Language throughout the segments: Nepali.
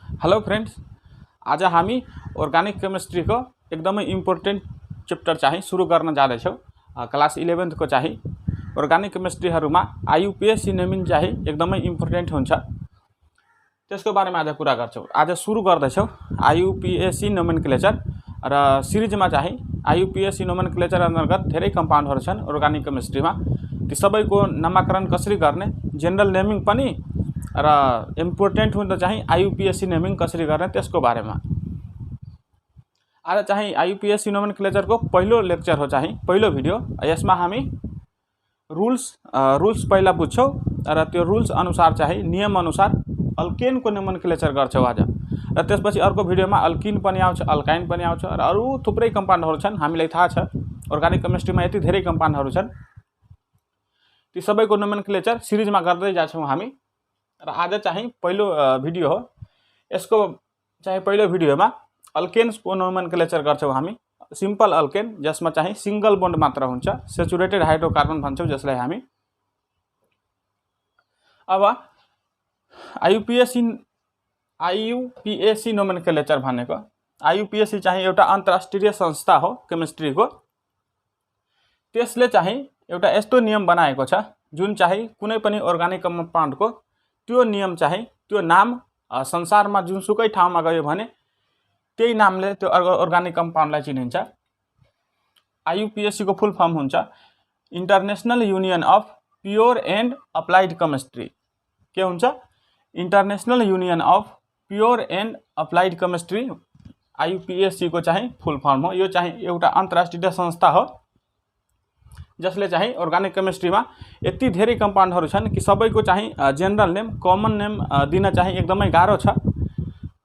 हेलो फ्रेंड्स, आज हामी अर्गानिक केमिस्ट्री को एकदमै इम्पोर्टेन्ट चैप्टर चाहिँ सुरु गर्न जाँदैछौँ। क्लास 11 को चाहिँ अर्गानिक केमिस्ट्रीहरुमा आईयूपीएसी नेमिङ चाहिँ एकदमै इम्पोर्टेन्ट हुन्छ। त्यसको बारेमा आज कुरा गर्छौँ। आज सुरु गर्दैछौँ आईयूपीएसी नोमेनक्लेचर र सिरिजमा चाहिँ आईयूपीएसी नोमेनक्लेचर अन्तर्गत धेरै कम्पाउन्डहरु छन् अर्गानिक केमिस्ट्रीमा। ती सबैको नामकरण कसरी गर्ने, जनरल नेमिङ पनि र इम्पोर्टेन्ट हुन्छ चाहिँ आईयूपीएसी नेमिङ कसरी गर्ने त्यसको बारेमा आज चाहिँ आईयूपीएसी नोमेनक्लेचर को पहिलो लेक्चर हो, चाहिँ पहिलो भिडियो। यसमा हामी रुल्स पहिला बुझ्छौं र त्यो रुल्स अनुसार चाहिँ नियम अनुसार अल्केन को नोमेनक्लेचर गर्छौं आज। र त्यसपछि अर्को भिडियोमा अल्किन पनि आउँछ, अल्काइन पनि आउँछ र अरु थुप्रै कम्पाउन्डहरु छन्। हामीलाई थाहा छ अर्गानिक केमिस्ट्रीमा यति धेरै कम्पाउन्डहरु छन्। ती सबैको नोमेनक्लेचर सिरिजमा गर्दै जान्छौं हामी। र आज चाहिँ पहिलो भिडियो हो। यसको चाहिँ पहिलो भिडियोमा अल्केन्स को नोमेनक्लेचर गर्छौं हामी। सिम्पल अल्केन जसमा चाहिँ सिंगल बोन्ड मात्र हुन्छ, सेचुरेटेड हाइड्रोकार्बन भन्छौं जसलाई हामी। अब आईयूपीएसी नोमेनक्लेचर भनेको, आईयूपीएसी चाहिँ एउटा अन्तर्राष्ट्रिय संस्था हो केमिस्ट्रीको। त्यसले चाहिँ एउटा यस्तो नियम बनाएको छ जुन चाहिँ कुनै पनि अर्गानिक कम्पाउन्डको त्यो नियम चाहिँ त्यो नाम संसारमा जुनसुकै ठाउँमा गयो भने त्यही नामले त्यो अर्गानिक कम्पाउन्डलाई चिनिन्छ। आईयूपीएसी को फुल फर्म हुन्छ international union of pure and applied chemistry. के हुन्छ? International union of pure and applied chemistry IUPAC को चाहिँ फुल फर्म हो। यो चाहिँ एउटा अन्तर्राष्ट्रिय संस्था हो जसले चाहिँ अर्गानिक केमिस्ट्रीमा यति धेरै कम्पाउन्डहरु छन् कि सबैको चाहिँ जनरल नेम, कमन नेम दिन चाहिँ एकदमै गाह्रो छ।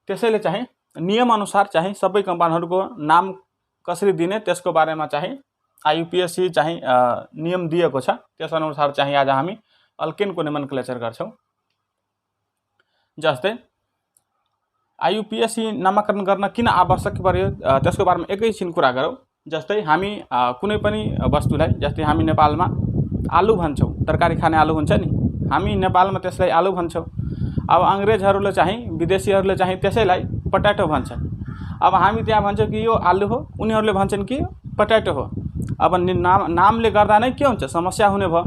त्यसैले चाहिँ नियम अनुसार चाहिँ सबै कम्पाउन्डहरुको नाम कसरी दिने त्यसको बारेमा चाहिँ आईयूपीएसी चाहिँ नियम दिएको छ। त्यसअनुसार चाहिँ आज हामी अल्केन को नोमेनक्लेचर गर्छौं। जस्तै आईयूपीएसी नामकरण गर्न किन आवश्यक पर्यो त्यसको बारेमा एकैछिन कुरा गरौँ। जस्तै हामी कुनै पनि वस्तुलाई, जस्तै हामी नेपालमा आलु भन्छौं, तरकारी खाने आलु हुन्छ नि, हामी नेपालमा त्यसलाई आलु भन्छौं। अब अंग्रेजहरुले चाहिँ, विदेशीहरुले चाहिँ त्यसैलाई पोटैटो भन्छन्। अब हामी त्यहाँ भन्छौं कि यो आलु हो, उनीहरुले भन्छन् कि पोटैटो हो। अब नामले गर्दा नै के हुन्छ, समस्या हुने भयो।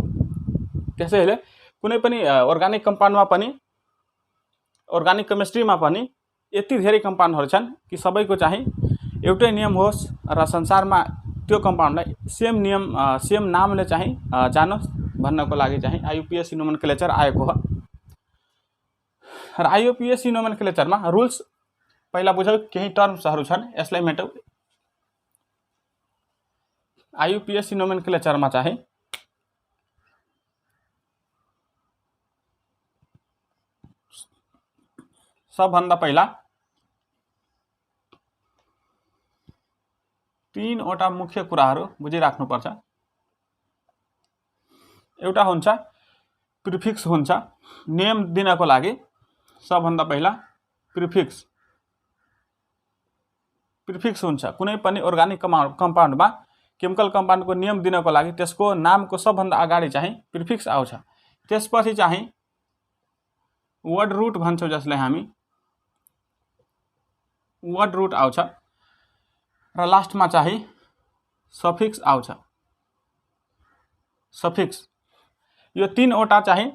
त्यसैले कुनै पनि अर्गानिक कम्पाउन्डमा पनि, अर्गानिक केमिस्ट्रीमा पनि यति धेरै कम्पाउन्डहरु छन् कि सबैको चाहिँ एउटै नियम होस् र संसारमा त्यो कम्पाउन्डलाई सेम नियम, सेम नामले चाहिँ जानोस् भन्नको लागि चाहिँ आईयूपीएसी नोमेनक्लेचर आएको हो। र आईयूपीएसी नोमेनक्लेचरमा रुल्स पहिला बुझौं, केही टर्म्सहरु छन्, यसलाई मेटौं। आईयूपीएसी नोमेनक्लेचरमा चाहिँ सबभन्दा पहिला तीनवटा मुख्य कुराहरु बुझिराख्नुपर्छ। एउटा हुन्छ प्रिफिक्स हुन्छ, नेम दिनको लागि सबभन्दा पहिला प्रिफिक्स हुन्छ। कुनै पनि अर्गानिक कम्पाउन्डमा, केमिकल कम्पाउन्डको नियम दिनको लागि त्यसको नामको सबभन्दा अगाडि चाहिँ प्रिफिक्स आउँछ। त्यसपछि चाहिँ वर्ड रुट भन्छौं जसलाई हामी, वर्ड रुट आउँछ र लास्टमा चाहिँ सफिक्स आउँछ। सफिक्स, यो तीनवटा चाहिँ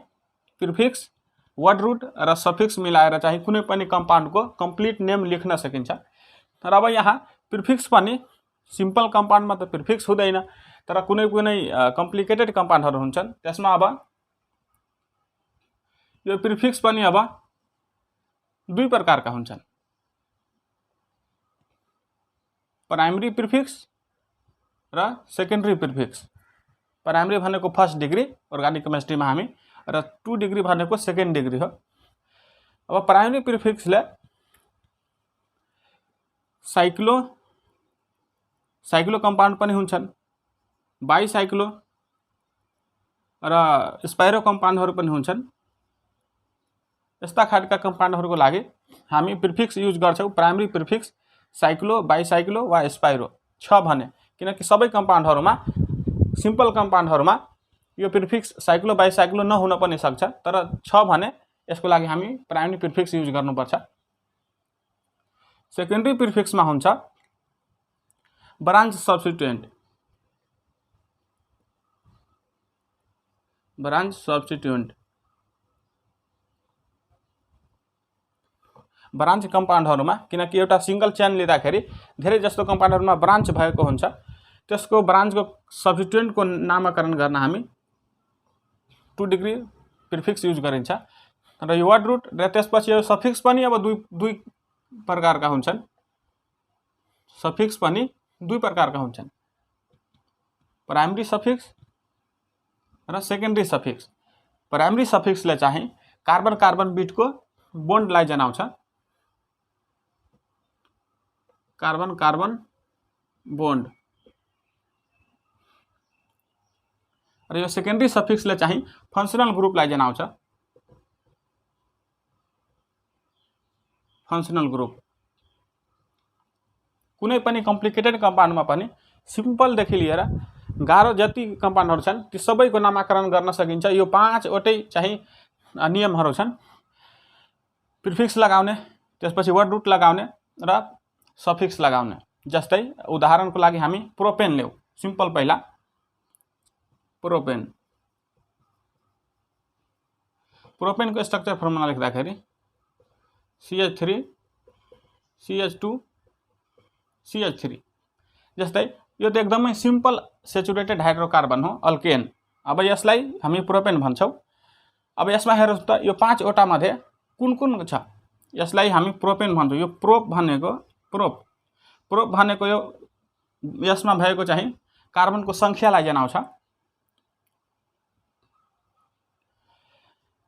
प्रिफिक्स, वर्ड रुट र सफिक्स मिलाएर चाहिँ कुनै पनि कम्पाउन्डको कम्प्लिट नेम लेख्न सकिन्छ। तर अब यहाँ प्रिफिक्स पनि सिम्पल कम्पाउन्डमा त प्रिफिक्स हुँदैन, तर कुनै कुनै कम्प्लिकेटेड कम्पाउन्डहरु हुन्छन् त्यसमा अब यो प्रिफिक्स पनि अब दुई प्रकारका हुन्छन्, प्राइमरी प्रिफिक्स र सेकेन्डरी प्रिफिक्स। प्राइमरी भनेको फर्स्ट डिग्री अर्गानिक केमिस्ट्रीमा हामी, र 2 डिग्री भनेको सेकेन्ड डिग्री हो। अब प्राइमरी प्रिफिक्सले साइक्लो कम्पाउन्ड पनि हुन्छन्, बाइसाइक्लो र स्पाइरो कम्पाउन्डहरु पनि हुन्छन्। यस्ता खालका कम्पाउन्डहरुको लागि हामी प्रिफिक्स युज गर्छौं। प्राइमरी प्रिफिक्स साइक्लो, बाइसाइक्लो वा स्पाइरो छ भने, किनकि सबै कम्पाउन्डहरुमा, सिम्पल कम्पाउन्डहरुमा यो प्रिफिक्स साइक्लो बाइसाइक्लो नहुन पनि सक्छ, तर छ भने यसको लागि हामी प्राइमरी प्रिफिक्स युज गर्नुपर्छ। सेकेन्डरी प्रिफिक्समा हुन्छ ब्रान्च सब्स्टिट्युएन्ट। ब्रान्च सब्स्टिट्युएन्ट ब्रान्च कम्पाउन्डहरुमा, किनकि एउटा सिंगल चेन लिँदाखेरि धेरै जस्तो कम्पाउन्डहरुमा ब्रान्च भएको हुन्छ, त्यसको ब्रान्चको सब्स्टिट्युएन्टको नामकरण गर्न हामी 2 डिग्री प्रिफिक्स युज गरिन्छ। र यो वर्ड रुट र त्यसपछि यो सफिक्स पनि अब दुई प्रकारका हुन्छन्। सफिक्स पनि दुई प्रकारका हुन्छन्, प्राइमरी सफिक्स र सेकेन्डरी सफिक्स। प्राइमरी सफिक्सले चाहिँ कार्बन कार्बन बिटको बोन्डलाई जनाउँछ, कार्बन कार्बन बोन्ड। र यो सेकेन्डरी सफिक्सले चाहिँ फंक्सनल ग्रुपलाई जनाउँछ, फंक्सनल ग्रुप। कुनै पनि कम्प्लिकेटेड कम्पाउन्डमा पनि सिम्पलदेखि लिएर गाह्रो जति कम्पाउन्डहरु छन् ती सबैको नामकरण गर्न सकिन्छ। यो 5 वटै चाहिँ नियमहरु छन्, प्रिफिक्स लगाउने, त्यसपछि वर्ड रुट लगाउने र सफिक्स लगाउने। जस्तै उदाहरणको लागि हामी प्रोपेन लेऊ, सिम्पल पहिला प्रोपेन। प्रोपेनको स्ट्रक्चर फर्मुला लेख्दाखेरि CH3 CH2 CH3। जस्तै यो त एकदमै सिम्पल सेचुरेटेड हाइड्रोकार्बन हो, अल्केन। अब यसलाई हामी प्रोपेन भन्छौं। अब यसमा हेर्नुस् त यो 5 वटा मध्ये कुन कुन छ, यसलाई हामी प्रोपेन भन्छौं। यो प्रोप भनेको यो यसमा भएको चाहिँ कार्बनको संख्यालाई जनाउँछ।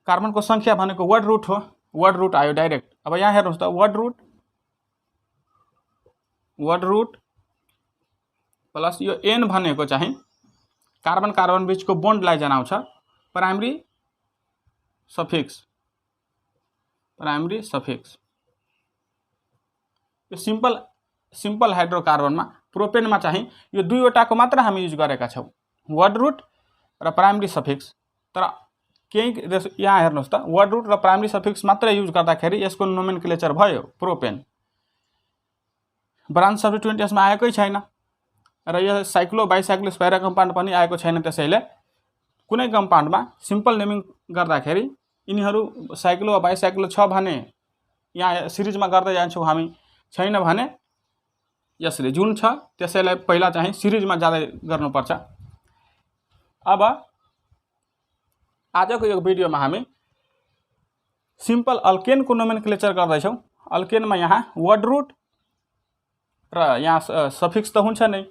कार्बनको संख्या भनेको वर्ड रुट हो, वर्ड रुट आयो डाइरेक्ट। अब यहाँ हेर्नुस् त वर्ड रुट प्लस यो n भनेको चाहिँ कार्बन कार्बन बीचको बोन्डलाई जनाउँछ, प्राइमरी सफिक्स। प्राइमरी सफिक्स यो सिम्पल हाइड्रोकार्बनमा, प्रोपेनमा चाहिँ यो दुईवटाको मात्र हामी युज गरेका छौं, वर्ड रुट र प्राइमरी सफिक्स। तर केही यहाँ हेर्नुस् त वर्ड रुट र प्राइमरी सफिक्स मात्र युज गर्दाखेरि यसको नोमेनक्लेचर भयो प्रोपेन। ब्रान्च सब्स्टिट्युएन्ट यसमा आएकै छैन र यो साइक्लो बाइसाइक्लो स्पाइरा कम्पाउन्ड पनि आएको छैन। त्यसैले कुनै कम्पाउन्डमा सिम्पल नेमिङ गर्दाखेरि यिनीहरू साइक्लो वा बाइसाइक्लो छ भने यहाँ सिरिजमा गर्दै जान्छौं हामी, छैन भने यसले जुन छ त्यसैलाई पहिला चाहिँ सिरिजमा जाँदै गर्नुपर्छ। अब आजको यो भिडियोमा हामी सिम्पल अल्केनको नोमेनक्लेचर गर्दैछौं। अल्केनमा यहाँ वर्ड रुट र यहाँ सफिक्स त हुन्छ नै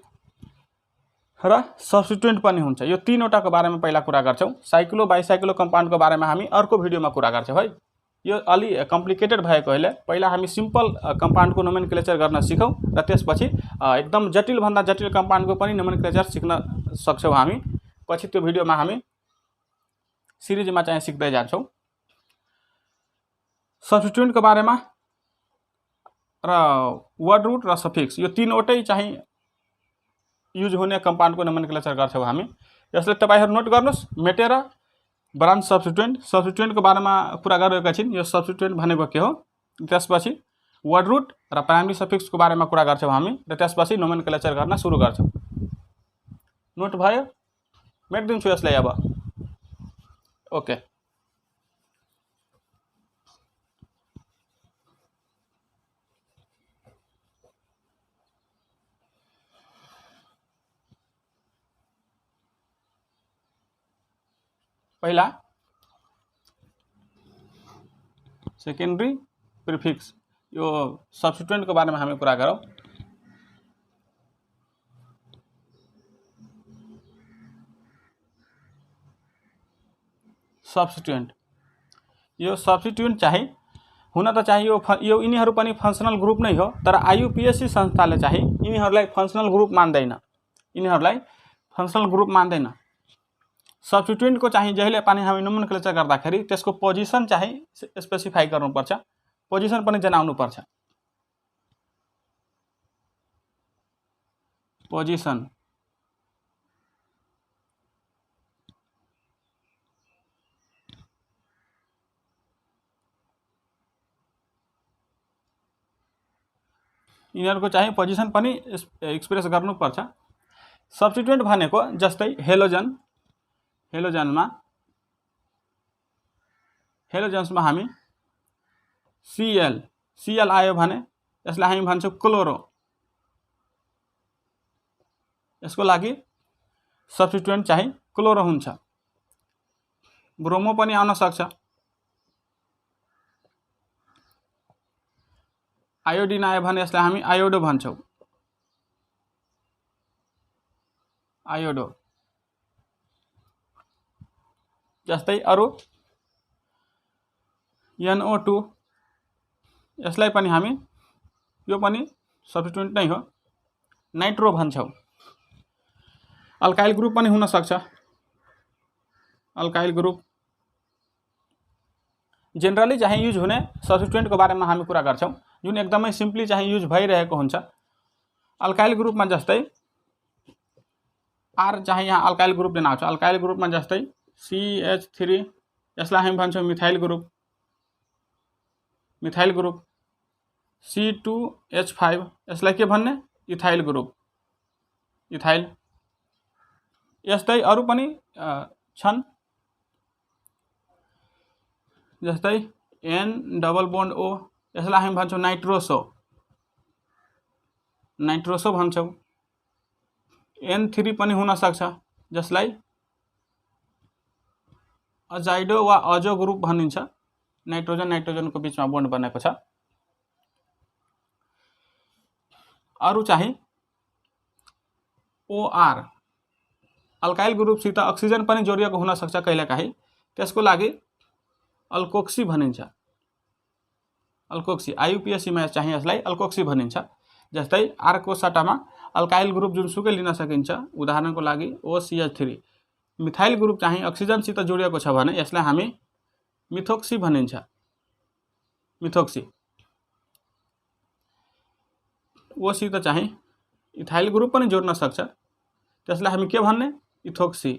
र सब्स्टिट्युएन्ट पनि हुन्छ। यो तीनवटाको बारेमा पहिला कुरा गर्छौं। साइक्लो बाइसाइक्लो कम्पाउन्डको बारेमा हामी अर्को भिडियोमा कुरा गर्छौं है। यो अलि कम्प्लिकेटेड भएकोले पहिला हामी सिम्पल कम्पाउन्डको नोमेनक्लेचर गर्न सिकौं र त्यसपछि एकदम जटिल भन्दा जटिल कम्पाउन्डको पनि नोमेनक्लेचर सिक्न सक्छौं हामी। पछि त्यो भिडियोमा हामी सिरिजमा चाहिँ सिक्दै जान्छौं। सब्स्टिट्युएन्टको बारेमा र वर्ड रुट र सफिक्स यो तीनवटै चाहिँ युज हुने कम्पाउन्डको नोमेनक्लेचर गर्छौं हामी। यसले तपाईहरु नोट गर्नुस्, मेटेर ब्रान्च सब्स्टिट्युएन्टको बारेमा कुरा गरिरहेका छिन्। यो सब्स्टिट्युएन्ट भनेको के हो, त्यसपछि वर्ड रुट र प्राइमरी सफिक्सको बारेमा कुरा गर्छौं हामी र त्यसपछि नोमेनक्लेचर गर्न सुरु गर्छौं। नोट भयो? मेट्दिन्छु यसलाई अब। ओके। पहिला सेकेन्डरी प्रिफिक्स यो सब्स्टिट्युएन्टको बारेमा हामी कुरा गरौं। सब्स्टिट्युएन्ट यो सब्स्टिट्युएन्ट चाहिँ हुन त चाहिँ यो यिनीहरू पनि फंक्सनल ग्रुप नै हो, तर आईयूपीएसी संस्थाले चाहिँ यिनीहरूलाई फंक्सनल ग्रुप मान्दैन। यिनीहरूलाई फंक्सनल ग्रुप मान्दैन। सब्स्टिट्युएन्टको चाहिँ जहिले पनि हामी नोमेनक्लेचर गर्दाखेरि त्यसको पोजिसन चाहिँ स्पेसिफाई गर्नुपर्छ, पोजिसन पनि जनाउनु पर्छ। पोजिसन यिनीहरूको चाहिँ पोजिसन पनि एक्सप्रेस गर्नुपर्छ। सब्स्टिट्युएन्ट भनेको जस्तै हेलोजन्समा हामी Cl आयो भने यसलाई हामी भन्छौँ क्लोरो। यसको लागि सब्स्टिट्युएन्ट चाहिँ क्लोरो हुन्छ। ब्रोमो पनि आउन सक्छ। आयोडिन आयो भने यसलाई हामी आयोडो भन्छौँ। आयोडो जस्तै अरू NO2 यसलाई पनि हामी, यो पनि सब्स्टिट्युएन्ट नै हो, नाइट्रो भन्छौँ। अल्काइल ग्रुप पनि हुन सक्छ। अल्काइल ग्रुप जेनरली चाहिँ युज हुने सब्स्टिट्युएन्टको बारेमा हामी कुरा गर्छौँ, जुन एकदमै सिम्पली चाहिँ युज भइरहेको हुन्छ। अल्काइल ग्रुपमा जस्तै आर चाहिँ यहाँ अल्काइल ग्रुप लिन आउँछ। अल्काइल ग्रुपमा जस्तै CH3 यसलाई हामी भन्छौँ मिथाइल ग्रुप। C2H5 यसलाई के भन्ने, इथाइल ग्रुप, इथाइल। यस्तै अरू पनि छन्, जस्तै N डबल बोन्ड O यसलाई हामी भन्छौँ नाइट्रोसो भन्छौँ। N3 पनि हुन सक्छ, जसलाई अजाइडो वा अजो ग्रुप भनिन्छ। नाइट्रोजनको बिचमा बोन्ड बनेको छ। अरू चाहिँ OR अल्काइल ग्रुपसित अक्सिजन पनि जोडिएको हुन सक्छ कहिलेकाहीँ, त्यसको लागि अल्कोक्सी भनिन्छ। अल्कोक्सी IUPAC मा चाहिँ यसलाई अल्कोक्सी भनिन्छ। जस्तै आरको सट्टामा अल्काइल ग्रुप जुनसुकै लिन सकिन्छ। उदाहरणको लागि OCH3। मिथाइल ग्रुप चाहिँ अक्सिजनसित जोडिएको छ भने यसलाई हामी मिथोक्सी भनिन्छ। मिथोक्सी। ओसित चाहिँ इथाइल ग्रुप पनि जोड्न सक्छ, त्यसलाई हामी के भन्ने, इथोक्सी।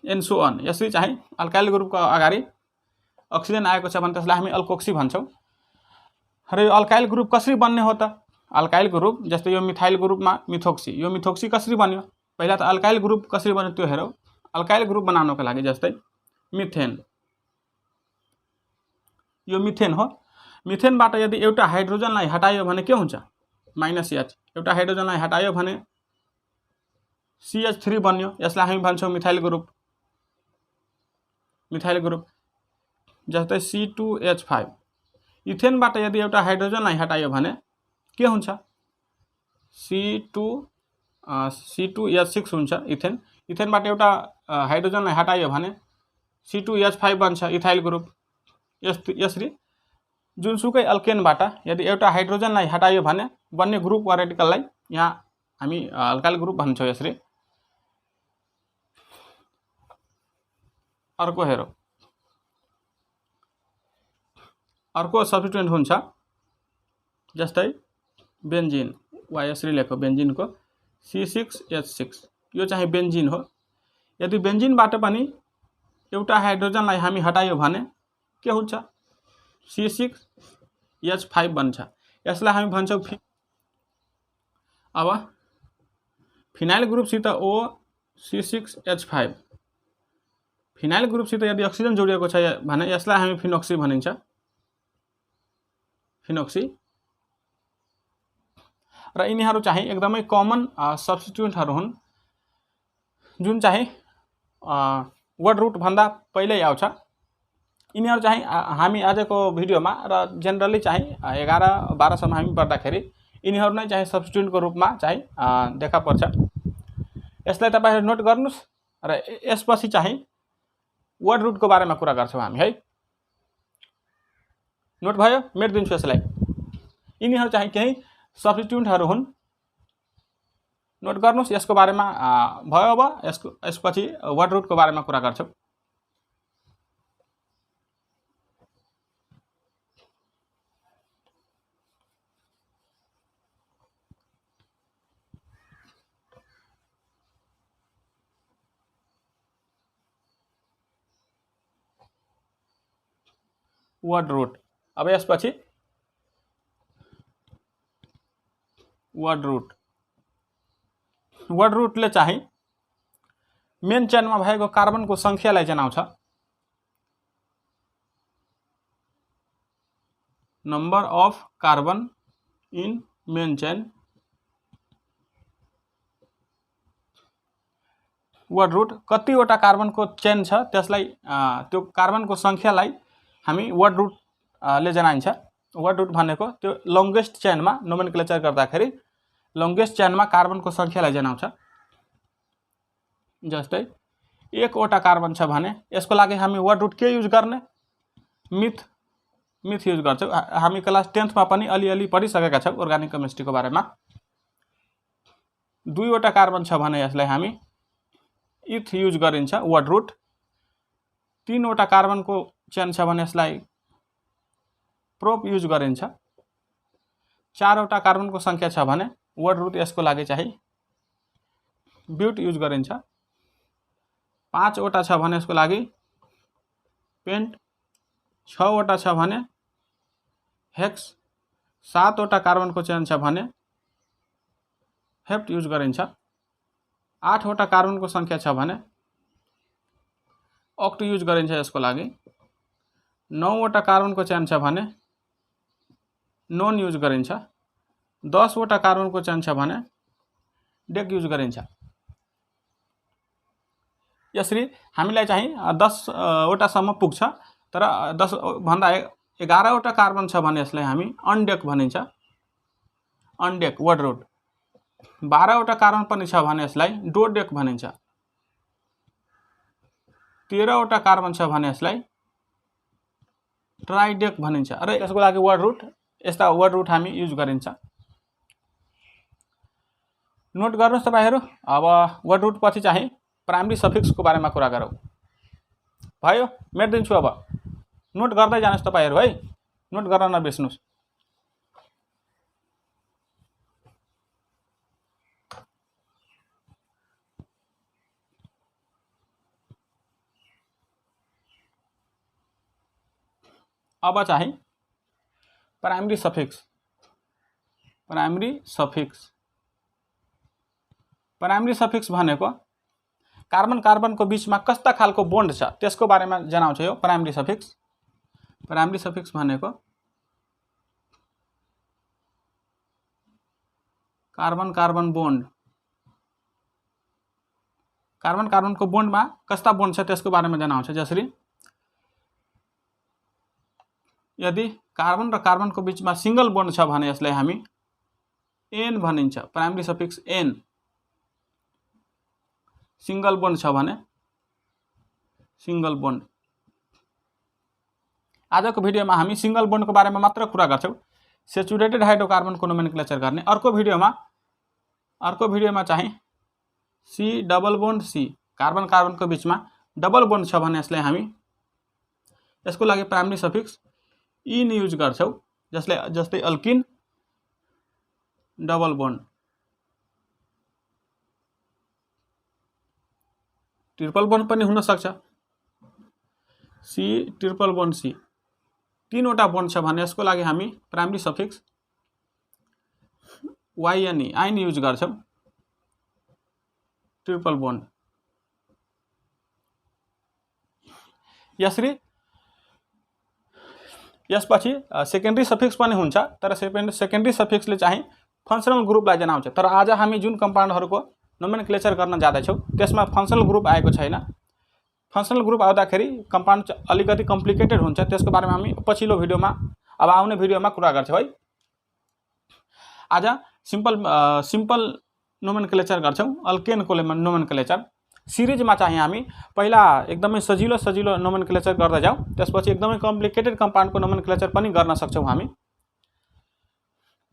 And so on. यसरी चाहिँ अल्काइल ग्रुपको अगाडि अक्सिजन आएको छ भने त्यसलाई हामी अल्कोक्सी भन्छौँ। र यो अल्काइल ग्रुप कसरी बन्ने हो त? अल्काइल ग्रुप जस्तै यो मिथाइल ग्रुपमा मिथोक्सी, यो मिथोक्सी कसरी बन्यो? पहिला त अल्काइल ग्रुप कसरी बन्यो त्यो हेरौँ। अल्काइल ग्रुप बनाउनको लागि जस्तै मिथेन, यो मिथेन हो। मिथेनबाट यदि एउटा हाइड्रोजनलाई हटायो भने के हुन्छ, -H। एउटा हाइड्रोजनलाई हटायो भने CH3 बन्यो, यसलाई हामी भन्छौँ मिथाइल ग्रुप। जस्तै C2H5। इथेनबाट यदि एउटा हाइड्रोजनलाई हटायो भने के हुन्छ, C2H6 हुन्छ इथेन। इथेनबाट एउटा हाइड्रोजनलाई हटायो भने C2H5 बन्छ, इथाइल ग्रुप। यसरी जुनसुकै अल्केनबाट यदि एउटा हाइड्रोजनलाई हटायो भने बन्ने ग्रुप वा रेडिकललाई यहाँ हामी अल्काइल ग्रुप भन्छौँ। यसरी अर्को हेरौँ। अर्को सब्स्टिट्युएन्ट हुन्छ जस्तै बेन्जिन, वा यसरी लेखो बेन्जिनको C6H6। यो चाहिँ बेन्जिन हो। यदि बेन्जिनबाट पनि एउटा हाइड्रोजनलाई हामी हटायो भने के हुन्छ, C6H5 बन्छ, यसलाई हामी भन्छौँ। अब फिनाइल ग्रुपसित C6H5, फिनाइल ग्रुपसित यदि अक्सिजन जोडिएको छ भने यसलाई हामी फिनोक्सी भनिन्छ। फिनोक्सी। र यिनीहरू चाहिँ एकदमै कमन सब्स्टिट्युएन्टहरू हुन्, जुन चाहिँ वर्ड रुट भन्दा पहिल्यै आउँछ। यिनीहरू चाहिँ हामी आजको भिडियोमा र जेनरली चाहिँ 11-12सम्म हामी पढ्दाखेरि यिनीहरू नै चाहिँ सब्स्टिट्युएन्टको रूपमा चाहिँ देखा पर्छ। यसलाई तपाईहरु नोट गर्नुस् र यसपछि चाहिँ वर्ड रुटको बारेमा कुरा गर्छौं हामी, है। नोट भयो? मेट्दिन्छु यसलाई। यिनीहरू चाहिँ केही सब्स्टिट्युएन्टहरू हुन्, नोट गर्नुस्। यसको बारेमा भयो। अब यसपछि वर्ड रुटको बारेमा कुरा गर्छौं। Word root. अब यसपछि वर्ड रुटले चाहिँ मेन चेनमा भएको कार्बनको संख्यालाई जनाउँछ। Number of carbon in main chain. Word root कतिवटा कार्बनको चेन छ त्यसलाई त्यो कार्बनको संख्यालाई हामी वर्ड रुटले जनाइन्छ। वर्ड रुट भनेको त्यो लङ्गेस्ट चेनमा नोमेनक्लेचर गर्दाखेरि लङ्गेस्ट चेनमा कार्बनको संख्यालाई जनाउँछ। जस्तै एकवटा कार्बन छ भने यसको लागि हामी वर्ड रुट के युज गर्ने? मिथ युज गर्छौँ। हामी क्लास 10th मा पनि अलिअलि पढिसकेका छौँ अर्गानिक केमिस्ट्रीको बारेमा। दुईवटा कार्बन छ भने यसलाई हामी इथ युज गरिन्छ वर्ड रुट। तीनवटा कार्बनको चेन छ भने यसलाई प्रोप युज गरिन्छ। चारवटा कार्बनको संख्या छ भने वर्ड रुट यसको लागि चाहिँ ब्युट युज गरिन्छ। पाँचवटा छ भने यसको लागि पेन्ट। छवटा छ भने हेक्स। सातवटा कार्बनको चेन छ भने हेप्ट युज गरिन्छ। आठवटा कार्बनको संख्या छ भने ऑक्ट युज गरिन्छ यसको लागि। नौवटा कार्बनको चेन छ भने नोन युज गरिन्छ। 10वटा कार्बनको चेन छ भने डेक युज गरिन्छ। यसरी हामीलाई चाहिँ 10वटासम्म पुग्छ। तर 10 भन्दा 11वटा कार्बन छ भने यसलाई हामी अनडेक भनिन्छ। Undec word root. 12वटा कार्बन पनि छ भने यसलाई डोडेक भनिन्छ। 13वटा कार्बन छ भने यसलाई ट्राइडेक भनिन्छ। र यसको लागि वर्ड रुट यस्ता वर्ड रुट हामी युज गरिन्छ। नोट गर्नुहोस् तपाईहरु। अब वर्ड रुट पछि चाहिँ प्राइमरी सफिक्सको बारेमा कुरा गरौँ। भयो, मेट्दिन्छु। अब नोट गर्दै जानुहोस् तपाईहरु है, नोट गर्न नबिर्सनुस्। अब चाहिँ प्राइमरी सफिक्स। प्राइमरी सफिक्स भनेको कार्बन कार्बनको बीचमा कस्ता खालको बोन्ड छ त्यसको बारेमा जनाउँछ यो प्राइमरी सफिक्स। प्राइमरी सफिक्स भनेको कार्बन कार्बन बोन्ड। कार्बन कार्बनको बोन्डमा कस्ता बोन्ड छ त्यसको बारेमा जनाउँछ। जसरी यदि कार्बन र कार्बनको बीचमा सिंगल बोन्ड छ भने यसलाई हामी एन भनिन्छ। Primary suffix ane. Single bond छ भने सिंगल बोन्ड। आजको भिडियोमा हामी सिंगल बोन्डको बारेमा मात्र कुरा गर्छौं। सेचुरेटेड हाइड्रोकार्बनको नोमेनक्लेचर गर्ने अर्को भिडियोमा चाहिँ C double bond C. Carbon कार्बनको बीचमा डबल बोन्ड छ भने यसलाई हामी यसको लागि प्राइमरी सफिक्स इन युज गर्छौं। जस्तै alkene double bond. Triple bond पनि हुन सक्छ। C triple bond C. तीनवटा बोन्ड छ भने यसको लागि हामी प्राइमरी सफिक्स वाइएनई आइन युज गर्छौं। Triple bond. यसपछि सेकेन्डरी सफिक्स पनि हुन्छ। तर सेकेन्डरी सफिक्सले चाहिँ फंक्सनल ग्रुपलाई जनाउँछ। तर आज हामी जुन कम्पाउन्डहरुको नोमेनक्लेचर गर्न जाँदैछौं त्यसमा फंक्सनल ग्रुप आएको छैन। फंक्सनल ग्रुप आउँदाखेरि कम्पाउन्ड अलिकति कम्प्लिकेटेड हुन्छ। त्यसको बारेमा हामी पछिल्लो भिडियोमा अब आउने भिडियोमा कुरा गर्छौं है। आज सिम्पल नोमेनक्लेचर गर्छौं। अल्केनको नोमेनक्लेचर सिरिजमा चाहिँ हामी पहिला एकदमै सजिलो नोमेनक्लेचर गर्दै जाउँ। त्यसपछि एकदमै कम्प्लिकेटेड कम्पाउन्डको नोमेनक्लेचर पनि गर्न सक्छौं हामी।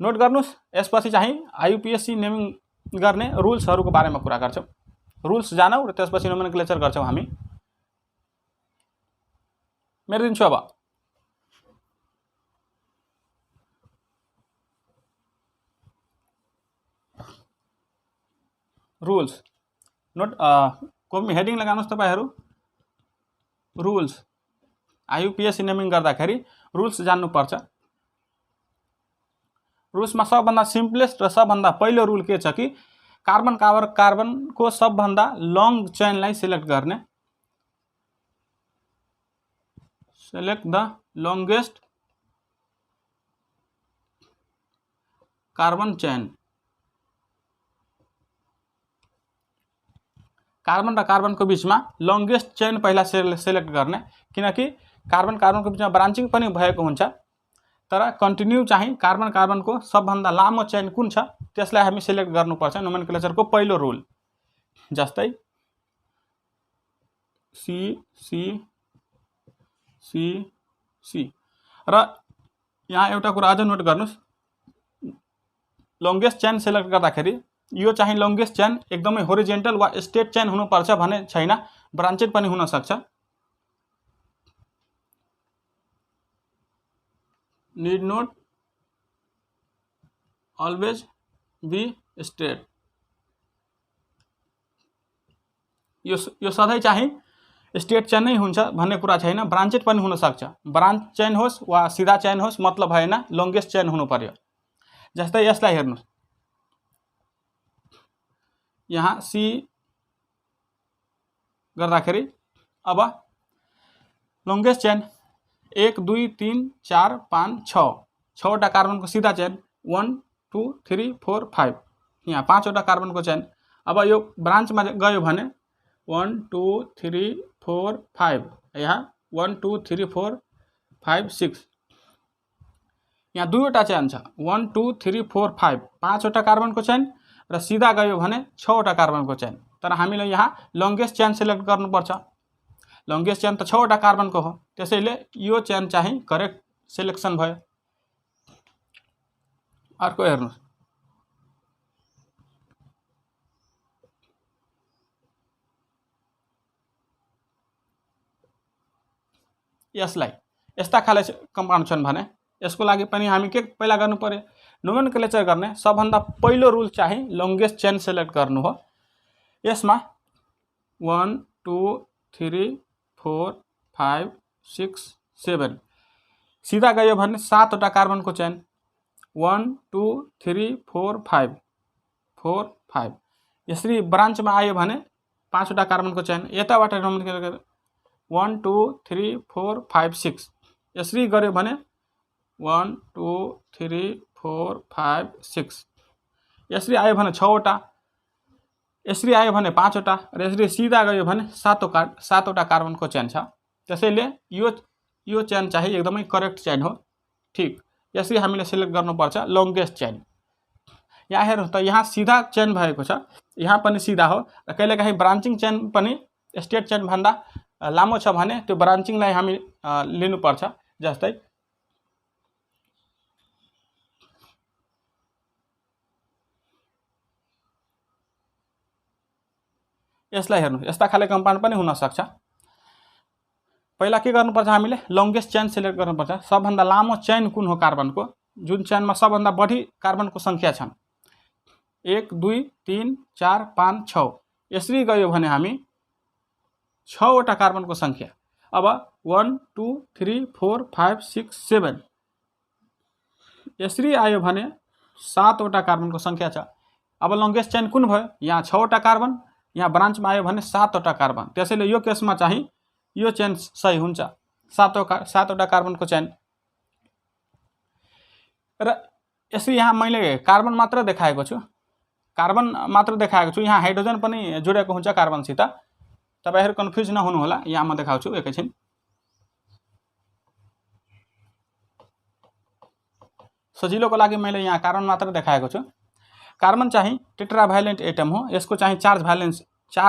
नोट गर्नुस्। यसपछि चाहिँ आईयूपीएसी नेमिङ गर्ने रुल्सहरुको बारेमा कुरा गर्छौं। रुल्स जानौ र त्यसपछि नोमेनक्लेचर गर्छौं हामी। मेट्दिन्छु अब। रुल्स। नोट कोपी हेडिङ लगाउनुस् तपाईहरु। रुल्स। आईयूपीएसी नेमिङ गर्दाखेरि रुल्स जान्नु पर्छ। र उसमा सबभन्दा सिम्पलेस्ट र सबभन्दा पहिलो रुल के छ कि कार्बनको सबभन्दा लङ चेनलाई सिलेक्ट गर्ने, select the longest carbon chain. Carbon र कार्बनको बिचमा लङ्गेस्ट चेन पहिला सेलेक्ट गर्ने, किनकि कार्बन कार्बनको बिचमा ब्रान्चिङ पनि भएको हुन्छ, तर कन्टिन्यू चाहिँ कार्बन कार्बनको सबभन्दा लामो चेन कुन छ त्यसलाई हामी सिलेक्ट गर्नुपर्छ नोमेनक्लेचरको पहिलो रुल। जस्तै सी सी सी सी। र यहाँ एउटा कुरा अझ नोट गर्नुस्, लङ्गेस्ट चेन सेलेक्ट गर्दाखेरि यो चाहिँ लङ्गेस्ट चेन एकदमै होरिजेन्टल वा स्ट्रेट चेन हुनुपर्छ भन्ने छैन, ब्रान्चेड पनि हुन सक्छ। Need not always be straight. यो सधैँ चाहिँ स्ट्रेट चेन नै हुन्छ भन्ने कुरा छैन, ब्रान्चेड पनि हुन सक्छ। ब्रान्च चेन होस् वा सिधा चेन होस् मतलब भएन, लङ्गेस्ट चेन हुनु पर्यो। जस्तै यसलाई हेर्नुस्, यहाँ सी गर्दाखेरि अब लङ्गेस्ट चेन 1 2 3 4 5 6 6वटा कार्बनको सिधा चेन 1 2 3 4 5, यहाँ 5वटा कार्बनको चेन। अब यो ब्रान्चमा गयो भने 1 2 3 4 5, यहाँ 1 2 3 4 5 6, यहाँ दुईवटा चेन छ 1 2 3 4 5, 5वटा कार्बनको चेन र सिधा गयो भने 6वटा कार्बनको चेन। तर हामीले यहाँ लङ्गेस्ट चेन सेलेक्ट गर्नुपर्छ, लङ्गेस्ट चेन त 6वटा कार्बनको हो, त्यसैले यो चेन चाहिँ करेक्ट सेलेक्सन भयो। अर्को हेर्नुस्, यसलाई यस्ता खाले कम्पाउन्ड छन् भने यसको लागि पनि हामी के पहिला गर्नु पर्यो, नोमेनक्लेचर गर्ने सबभन्दा पहिलो रुल चाहिँ लङ्गेस्ट चेन सेलेक्ट गर्नु हो। यसमा 1 2 3 4 5 6 7 सिधा गयो भने 7वटा कार्बनको चेन 1 2 3 4 5 4 5, यसरी ब्रान्चमा आयो भने 5वटा कार्बनको चेन, यताबाट नोमेनक्लेचर 1 2 3 4 5 6, यसरी गर्यो भने 1 2 3 4 5 6, यसरी आयो भने 6वटा, यसरी आयो भने 5वटा र यसरी सिधा गयो भने 7वटा कार्बनको चेन छ। त्यसैले यो चेन चाहिँ एकदमै करेक्ट चेन हो। ठीक यसरी हामीले सिलेक्ट गर्नुपर्छ लङ्गेस्ट चेन। यहाँ हेर्नुहोस् त, यहाँ सिधा चेन भएको छ, यहाँ पनि सिधा हो र कहिलेकाहीँ ब्रान्चिङ चेन पनि स्ट्रेट चेन भन्दा लामो छ भने त्यो ब्रान्चिङलाई हामी लिनुपर्छ। जस्तै यसलाई हेर्नु, यस्ता खाले कम्पाउन्ड पनि हुन सक्छ। पहिला के गर्नुपर्छ, हामीले लङ्गेस्ट चेन सिलेक्ट गर्नुपर्छ, सबभन्दा लामो चेन कुन हो कार्बनको, जुन चेनमा सबभन्दा बढी कार्बनको सङ्ख्या छन् 1 2 3 4 5 6, यसरी गयो भने हामी 6वटा कार्बनको सङ्ख्या। अब 1 2 3 4 5 6 7, यसरी आयो भने 7वटा कार्बनको सङ्ख्या छ। अब लङ्गेस्ट चेन कुन भयो, यहाँ 6वटा कार्बन, यहाँ ब्रान्चमा आयो भने 7वटा कार्बन, त्यसैले यो केसमा चाहिँ यो चेन सही हुन्छ, 7वटा कार्बनको चेन। र यसरी यहाँ मैले कार्बन मात्र देखाएको छु, यहाँ हाइड्रोजन पनि जोडेको हुन्छ कार्बनसित, तपाईहरु कन्फ्युज नहुनु होला। यहाँ म देखाउँछु एकैछिन। सजिलोको लागि मैले यहाँ कार्बन मात्र देखाएको छु। कार्बन चाहिँ टेट्राभ्यालेन्ट एटम हो, यसको चाहिँ चार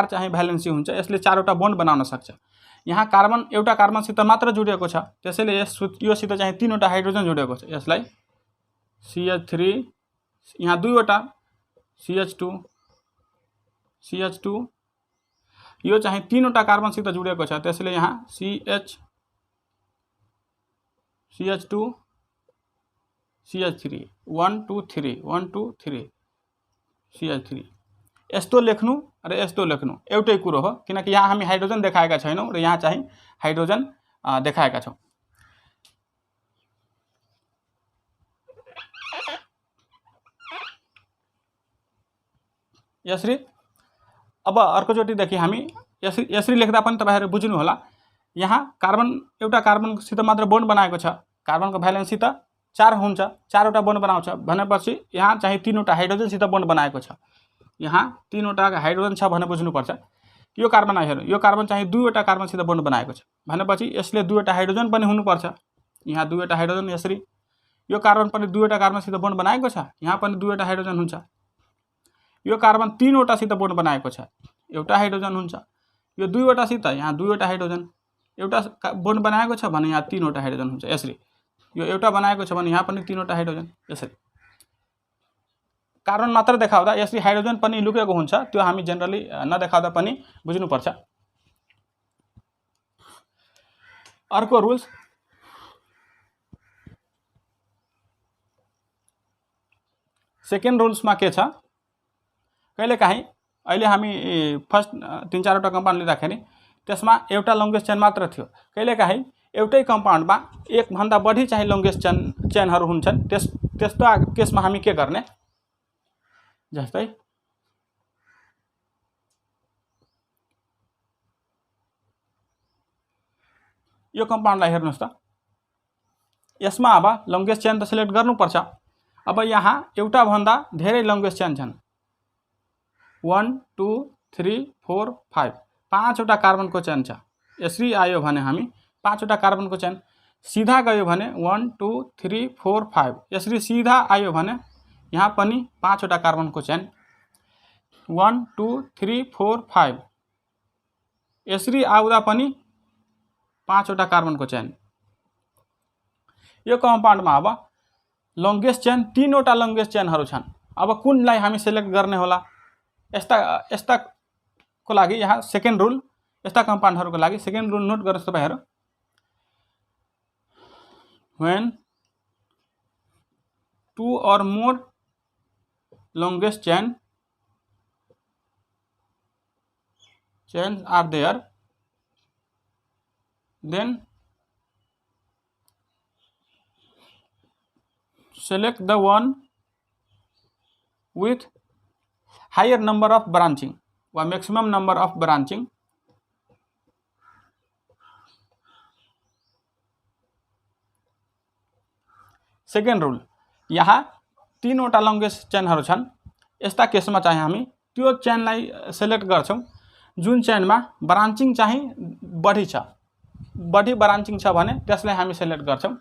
चाहिँ भ्यालेन्सी हुन्छ, यसले 4वटा बोन्ड बनाउन सक्छ। यहाँ कार्बन एउटा कार्बनसित मात्र जोडिएको छ, त्यसैले योसित चाहिँ 3वटा हाइड्रोजन जोडिएको छ। यसलाई CH3, यहाँ 2वटा CH2, यो चाहिँ 3वटा कार्बनसित जोडिएको छ, त्यसैले यहाँ CH2 CH3 1 2 3 1 2 3 CH3। यस्तो लेख्नु र यस्तो लेख्नु एउटै कुरो हो, किनकि यहाँ हामी हाइड्रोजन देखाएका छैनौं र यहाँ चाहिँ हाइड्रोजन देखाएका छौं। यसरी। अब अर्कोचोटि देखि हामी यसरी लेख्दा पनि तपाईहरु बुझ्नु होला। यहाँ कार्बन एउटा कार्बनसित मात्र बोन्ड बनाएको छ, कार्बनको भ्यालेन्सी त 4 हुन्छ, 4 वटा बोन्ड बनाउँछ भनेपछि यहाँ चाहिँ 3 वटा हाइड्रोजनसित बोन्ड बनाएको छ। यहाँ 3 वटा हाइड्रोजन छ भने बुझ्नुपर्छ। यो कार्बन हेर्नु, यो कार्बन चाहिँ 2 वटा कार्बनसित बोन्ड बनाएको छ भनेपछि यसले 2 वटा हाइड्रोजन पनि हुनुपर्छ। यहाँ 2 वटा हाइड्रोजन यसरी। यो कार्बन पनि 2 वटा कार्बनसित बोन्ड बनाएको छ, यहाँ पनि 2 वटा हाइड्रोजन हुन्छ। यो कार्बन 3 वटासित बोन्ड बनाएको छ, एउटा हाइड्रोजन हुन्छ। यो 2 वटासित यहाँ 2 वटा हाइड्रोजन, एउटा बोन्ड बनाएको छ भने यहाँ 3 वटा हाइड्रोजन हुन्छ यसरी। यो एउटा बनाएको छ भने यहाँ पनि 3 वटा हाइड्रोजन यसरी। कार्बन मात्र देखाउँदा यसरी हाइड्रोजन पनि लुकेको हुन्छ, त्यो हामी जनरली नदेखाउँदा पनि बुझ्नुपर्छ। अर्को रुल्स सेकेन्ड रुल्समा के छ, कहिलेकाहीँ अहिले हामी फर्स्ट 3-4 वटा कम्पाउन्ड लिँदाखेरि त्यसमा एउटा लङ्गेस्ट चेन मात्र थियो। कहिलेकाहीँ एउटै कम्पाउन्डमा एक भन्दा बढी चाहिँ लङ्गेस्ट चेनहरू हुन्छन्। त्यस्तो केसमा हामी के गर्ने, जस्तै यो कम्पाउन्डलाई हेर्नुस् त, यसमा अब लङ्गेस्ट चेन त सिलेक्ट गर्नुपर्छ। अब यहाँ एउटा भन्दा धेरै लङ्गेस्ट चेन छन्, 1 2 3 4 5, 5 वटा कार्बनको चेन छ। यसरी आयो भने हामी 5 वटा कार्बनको चेन, सीधा गयो भने 1 2 3 4 5, यसरी सीधा आयो भने यहाँ पनि 5 वटा कार्बनको चेन, 1 2 3 4 5, यसरी आउँदा पनि 5 वटा कार्बनको चेन। यो कम्पाउन्डमा अब लङ्गेस्ट चेन 3 वटा लङ्गेस्ट चेनहरू छन्। अब कुनलाई हामी सिलेक्ट गर्ने होला, यस्ताको लागि यहाँ सेकेन्ड रुल, यस्ता कम्पाउन्डहरूको लागि सेकेन्ड रुल नोट गर्नुस् तपाईहरु। when 2 or more longest chains are there, then select the one with higher number of branching or maximum number of branching. Second rule, यहाँ 3 वटा लङ्गेस्ट चेनहरू छन्। यस्ता केसमा चाहिँ हामी त्यो चेनलाई सिलेक्ट गर्छौं जुन चेनमा ब्रान्चिङ चाहिँ बढी छ, बढी ब्रान्चिङ छ भने त्यसलाई हामी सिलेक्ट गर्छौं।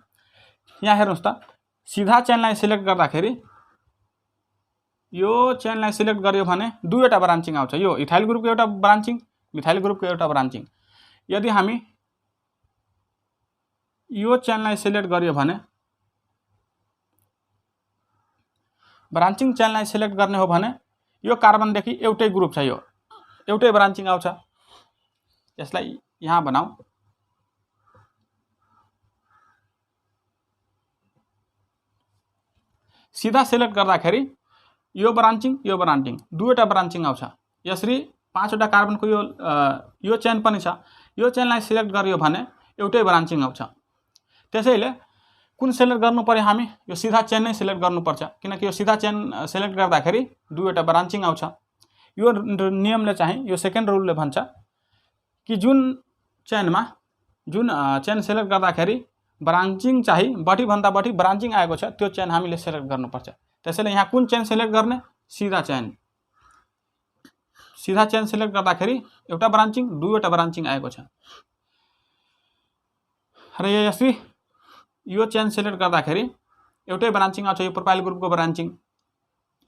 यहाँ हेर्नुस् त, सीधा चेनलाई सिलेक्ट गर्दाखेरि यो चेनलाई सिलेक्ट गर्यो भने 2 वटा ब्रान्चिङ आउँछ। यो इथाइल ग्रुपको एउटा ब्रान्चिङ, मिथाइल ग्रुपको एउटा ब्रान्चिङ। यदि हामी यो चेनलाई सिलेक्ट गर्यो भने, ब्रान्चिङ चेनलाई सिलेक्ट गर्ने हो भने यो कार्बनदेखि एउटै ग्रुप छ, यो एउटै ब्रान्चिङ आउँछ। यसलाई यहाँ बनाऊ। सीधा सिलेक्ट गर्दाखेरि यो ब्रान्चिङ 2 वटा ब्रान्चिङ आउँछ। यसरी 5 वटा कार्बनको यो चेन पनि छ। यो चेनलाई सिलेक्ट गर्यो भने एउटै ब्रान्चिङ आउँछ। त्यसैले कुन सिलेक्ट गर्नु पर्यो, हामी यो सीधा चेन नै सिलेक्ट गर्नुपर्छ, किनकि यो सीधा चेन सिलेक्ट गर्दाखेरि 2 वटा ब्रान्चिङ आउँछ। यो नियमले चाहिँ, यो सेकेन्ड रुलले भन्छ कि जुन चेन सिलेक्ट गर्दाखेरि ब्रान्चिङ चाहिँ बढी भन्दा बढी ब्रान्चिङ आएको छ त्यो चेन हामीले सिलेक्ट गर्नुपर्छ। त्यसैले यहाँ कुन चेन सिलेक्ट गर्ने, सीधा चेन। सीधा चेन सिलेक्ट गर्दाखेरि एउटा ब्रान्चिङ 2 वटा ब्रान्चिङ आएको छ। र यसरी यो चेन सिलेक्ट गर्दाखेरि एउटै ब्रान्चिङ आउँछ, यो प्रोपाइल ग्रुपको ब्रान्चिङ।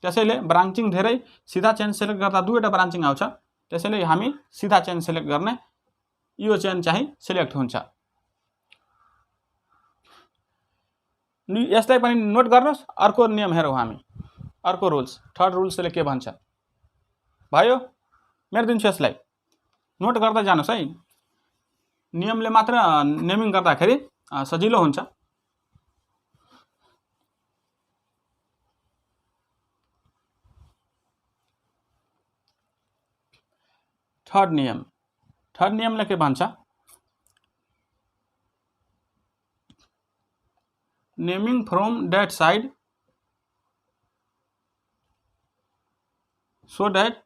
त्यसैले ब्रान्चिङ धेरै, सीधा चेन सिलेक्ट गर्दा 2 वटा ब्रान्चिङ आउँछ। त्यसैले हामी सीधा चेन सिलेक्ट गर्ने, यो चेन चाहिँ सिलेक्ट हुन्छ। यसलाई पनि नोट गर्नुस्। अर्को नियम हेरौँ हामी, अर्को रुल्स, थर्ड रुल्सले के भन्छ भयो, मेर्दिन्छु। यसलाई नोट गर्दै जानुस् है, नियमले मात्र नेमिङ गर्दाखेरि सजिलो हुन्छ। थर्ड नियमले के भन्छ, naming from that side so that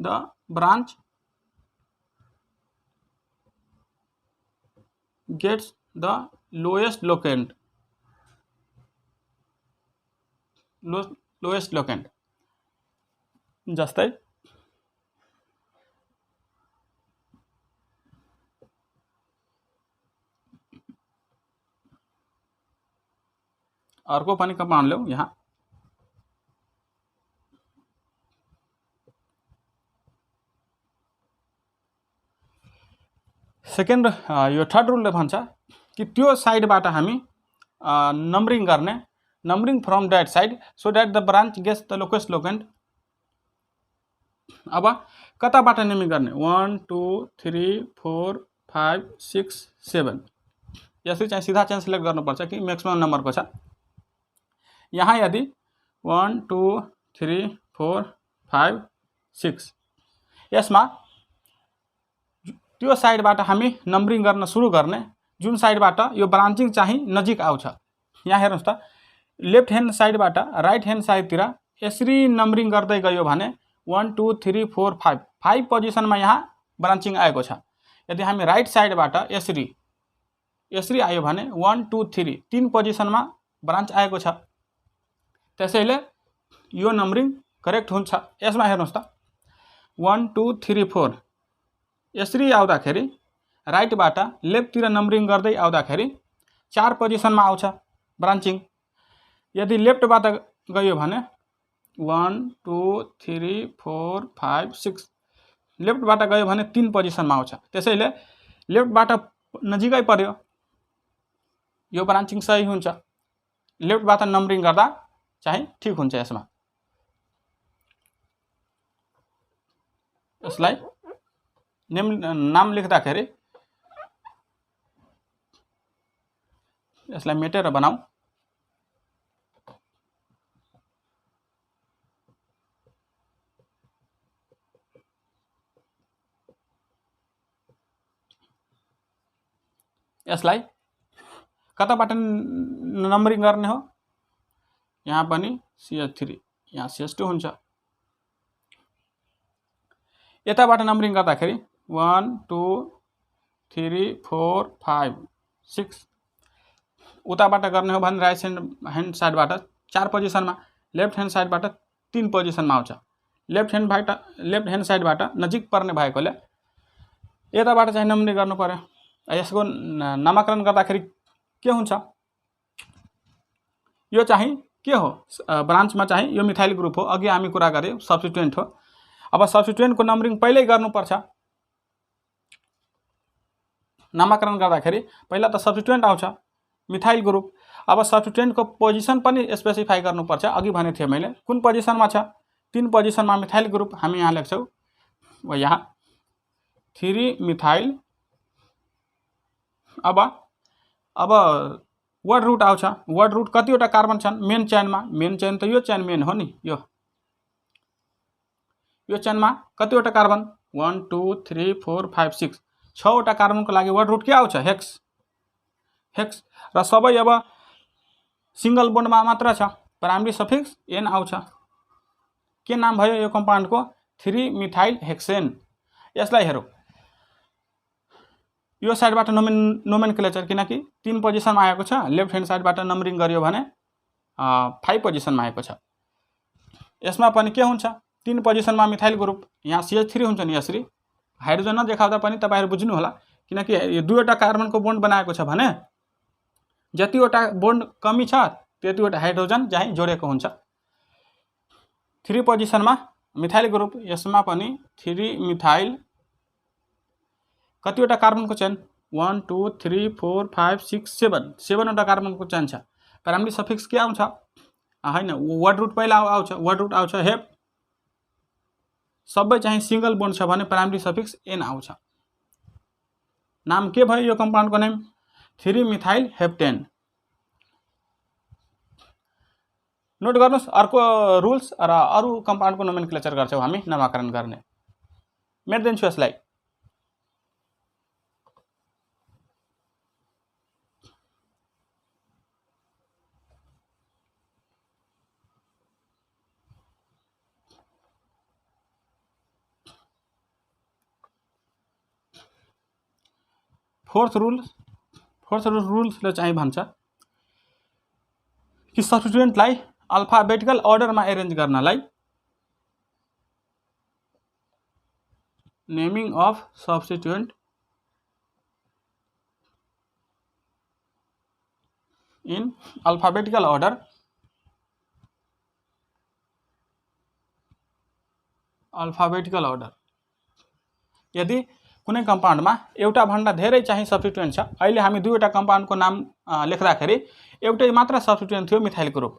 the branch gets the lowest locant, lowest locant. जस्तै अर्को पनि कमान्ड ल्याउँ यहाँ। सेकेन्ड यो थर्ड रुलले भन्छ कि त्यो साइडबाट हामी नम्बरिङ गर्ने, numbering from that side so that the branch gets the lowest locant. अब कताबाट नम्बरिङ गर्ने? 1 2 3 4 5 6 7 यसरी चाहिँ सिधा चाहिँ सिलेक्ट गर्नुपर्छ कि म्याक्सिमम नम्बरको छ। यहाँ यदि 1 2 3 4 5 6 यसमा त्यो साइडबाट हामी नम्बरिङ गर्न सुरु गर्ने, जुन साइडबाट यो ब्रान्चिङ चाहिँ नजिक आउँछ। यहाँ हेर्नुहोस् त, लेफ्ट ह्यान्ड साइडबाट राइट ह्यान्ड साइडतिर यसरी नम्बरिङ गर्दै गयो भने 1 2 3 4 5 5 पोजिसनमा यहाँ ब्रान्चिङ आएको छ। यदि हामी राइट साइडबाट यसरी यसरी आयो भने 1 2 3 3 पोजिसनमा ब्रान्च आएको छ। त्यसैले यो नम्बरिङ करेक्ट हुन्छ। यसमा हेर्नुहोस् त, 1 2 3 4 यसरी आउँदाखेरि राइटबाट लेफ्टतिर नम्बरिङ गर्दै आउँदाखेरि 4 पोजिसनमा आउँछ ब्रान्चिङ। यदि लेफ्टबाट गयो भने 1 2 3 4 5 6 लेफ्टबाट गयो भने 3 पोजिसनमा आउँछ। त्यसैले लेफ्टबाट नजिकै पर्यो, यो ब्रान्चिङ सही हुन्छ। लेफ्टबाट नम्बरिङ गर्दा चाहिँ ठिक हुन्छ। यसमा यसलाई नाम लेख्दाखेरि यसलाई मेटेर बनाऊ। यसलाई कताबाट नम्बरिङ गर्ने हो? यहाँ पनि CS3, यहाँ CS2 हुन्छ। यताबाट नम्बरिङ गर्दाखेरि 1 2 3 4 5 6 उताबाट गर्ने हो भने राइट ह्यान्ड साइडबाट 4 पोजिसनमा, लेफ्ट ह्यान्ड साइडबाट 3 पोजिसनमा आउँछ। लेफ्ट ह्यान्ड साइडबाट नजिक पर्ने भएकोले यताबाट चाहिँ नम्बरिङ गर्नु पर्यो। यसको नामाकरण गर्दाखेरि के हुन्छ? यो चाहिँ के हो? ब्रान्चमा चाहिँ यो मिथाइल ग्रुप हो। अघि हामी कुरा गऱ्यौँ सब्स्टिट्युएन्ट हो। अब सब्स्टिट्युएन्टको नम्बरिङ पहिल्यै गर्नुपर्छ। नामाकरण गर्दाखेरि पहिला त सब्स्टिट्युएन्ट आउँछ मिथाइल ग्रुप। अब सब्स्टिट्युएन्टको पोजिसन पनि स्पेसिफाई गर्नुपर्छ। अघि भनेको थिएँ मैले कुन पोजिसनमा छ? 3 पोजिसनमा मिथाइल ग्रुप हामी यहाँ लेख्छौँ। यहाँ 3 मिथाइल। अब वर्ड रुट आउँछ। वर्ड रुट कतिवटा कार्बन छन् मेन चेनमा? मेन चेन त यो चेन मेन हो नि। यो चेनमा कतिवटा कार्बन? 1 2 3 4 5 6 6वटा कार्बनको लागि वर्ड रुट के आउँछ? हेक्स। र सबै अब सिंगल बोन्डमा मात्र छ, प्राइमरी सफिक्स एन आउँछ। के नाम भयो यो कम्पाउन्डको? 3 मिथाइल हेक्सेन। यसलाई हेरौँ, यो साइडबाट नोमेनक्लेचर किनकि 3 पोजिसनमा आएको छ। लेफ्ट ह्यान्ड साइडबाट नम्बरिङ गरियो भने 5 पोजिसनमा आएको छ। यसमा पनि के हुन्छ? 3 पोजिसनमा मिथाइल ग्रुप। यहाँ CH3 हुन्छ नि। यसरी हाइड्रोजन नदेखाउँदा पनि तपाईहरु बुझ्नु होला, किनकि यो दुईवटा कार्बनको बोन्ड बनाएको छ भने जतिवटा बोन्ड कमी छ त्यतिवटा हाइड्रोजन चाहिँ जोडेको हुन्छ। 3 पोजिसनमा मिथाइल ग्रुप। यसमा पनि 3 मिथाइल। कतिवटा कार्बनको चेन? 1 2 3 4 5 6 7 7वटा कार्बनको चेन छ। प्राइमरी सफिक्स के आउँछ? हैन, वर्ड रुट पहिला आउँछ। वर्ड रुट आउँछ हेप। सबै चाहिँ सिंगल बोन्ड छ भने प्राइमरी सफिक्स एन आउँछ। नाम के भयो यो कम्पाउन्डको नेम? 3 methyl heptane. नोट गर्नुस्, अर्को रुल्स र अरु कम्पाउन्डको नोमेनक्लेचर गर्छौं हामी नामकरण गर्ने। मेट्दिन्छु यसलाई। फोर्थ रुलले चाहिँ भन्छ कि सब्स्टिट्युएन्टलाई अल्फाबेटिकल अर्डरमा एरेन्ज गर्नलाई naming of substituent in alphabetical order यदि कुनै कम्पाउन्डमा एउटा भन्दा धेरै चाहिँ सब्स्टिट्युएन्ट छ, अहिले हामी दुईवटा कम्पाउन्डको नाम लेख्दाखेरि एउटै मात्र सब्स्टिट्युएन्ट थियो मिथाइल ग्रुप।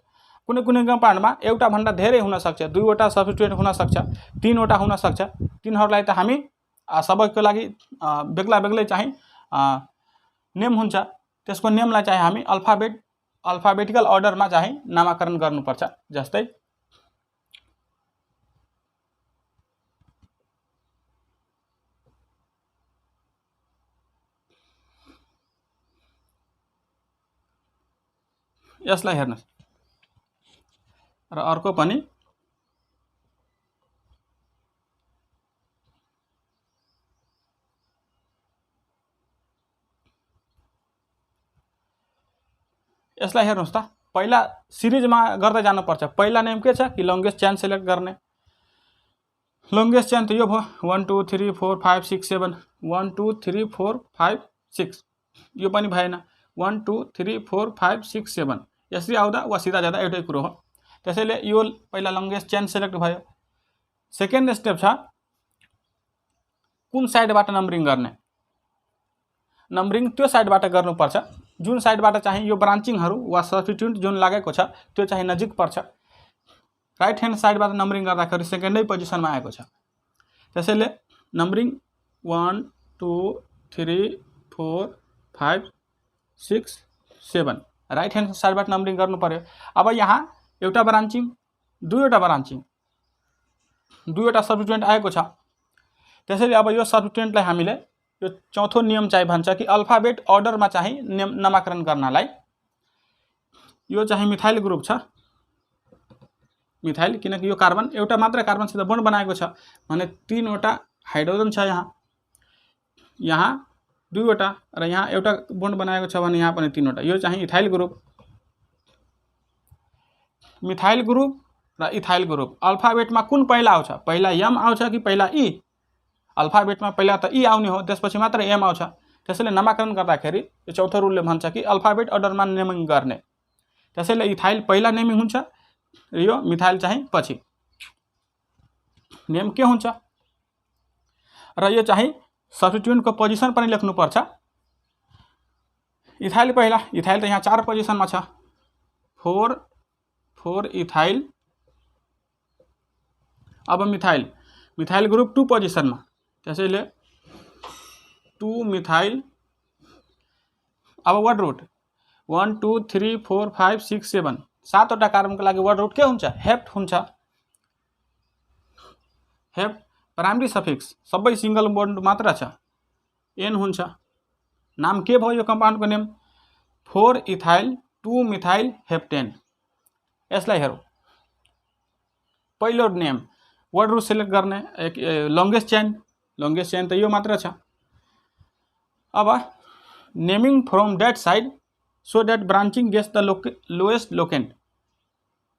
कुनै कुनै कम्पाउन्डमा एउटा भन्दा धेरै हुन सक्छ, दुईवटा सब्स्टिट्युएन्ट हुन सक्छ, तीनवटा हुन सक्छ। तिनीहरूलाई त हामी सबैको लागि बेग्ला बेग्लै चाहिँ नेम हुन्छ, त्यसको नेमलाई चाहिँ हामी अल्फाबेटिकल अर्डरमा चाहिँ नामाकरण गर्नुपर्छ। जस्तै यसलाई हेर्नुस् र अर्को पनि यसलाई हेर्नुस् त, पहिला सिरिजमा गर्दै जानुपर्छ। पहिला नेम के छ कि लङ्गेस्ट चेन सिलेक्ट गर्ने। लङ्गेस्ट चेन त यो भयो 1 2 3 4 5 6 7 1 2 3 4 5 6, यो पनि भएन 1 2 3 4 5 6 7, यसरी आउँदा वा सिधा जाँदा एउटै कुरो हो। त्यसैले यो पहिला लङ्गेस्ट चेन सिलेक्ट भयो। सेकेन्ड स्टेप छ कुन साइडबाट नम्बरिङ गर्ने। नम्बरिङ त्यो साइडबाट गर्नुपर्छ जुन साइडबाट चाहिँ यो ब्रान्चिङहरू वा सब्स्टिट्युएन्ट जुन लागेको छ त्यो चाहिँ नजिक पर्छ। राइट ह्यान्ड साइडबाट नम्बरिङ गर्दाखेरि सेकेन्डै पोजिसनमा आएको छ। त्यसैले नम्बरिङ 1 2 3 4 5 6 7 राइट ह्यान्ड साइडबाट नम्बरिङ गर्नु पर्यो। अब यहाँ एउटा ब्रान्चिङ, दुईवटा सब्स्टिट्युएन्ट आएको छ। त्यसैले अब यो सब्स्टिट्युएन्टलाई हामीले यो चौथो नियम चाहिँ भन्छ कि अल्फाबेट अर्डरमा चाहिँ नामाकरण गर्नलाई, यो चाहिँ मिथाइल ग्रुप छ, मिथाइल, किनकि यो कार्बन एउटा मात्र कार्बनसित बन्ड बनाएको छ भने तीनवटा हाइड्रोजन छ, यहाँ दुईवटा र यहाँ एउटा बन्ड बनाएको छ भने यहाँ पनि तीनवटा, यो चाहिँ इथाइल ग्रुप। मिथाइल ग्रुप र इथाइल ग्रुप अल्फाबेटमा कुन पहिला आउँछ, पहिला एम आउँछ कि पहिला ई? अल्फाबेटमा पहिला त ई आउने हो, त्यसपछि मात्र एम आउँछ। त्यसैले नामाकरण गर्दाखेरि यो चौथो रुलले भन्छ कि अल्फाबेट अर्डरमा नेमिङ गर्ने। त्यसैले इथाइल पहिला नेमिङ हुन्छ र यो मिथाइल चाहिँ पछि। नेम के हुन्छ र यो चाहिँ सब्स्टिट्युएन्टको पोजिसन पनि लेख्नुपर्छ। इथाइल पहिला, इथाइल त यहाँ 4 पोजिसनमा छ, 4 इथाइल। अब मिथाइल ग्रुप 2 पोजिसनमा, त्यसैले 2 मिथाइल। अब वर्ड रूट 1 2 3 4 5 6 7 7वटा कार्बनको लागि वर्ड रूट के हुन्छ? हेप्ट हुन्छ। हेप्ट प्राइमरी सफिक्स सबै सिंगल बन्ड मात्र छ, एन हुन्छ। नाम के भयो यो कम्पाउन्डको नेम? 4 ethyl 2 methyl heptane. यसलाई हेरौँ। पहिलो नेम वर्ड रूट सिलेक्ट गर्ने, लङ्गेस्ट चेन त यो मात्र छ। अब naming from that side so that branching gets the lowest locant,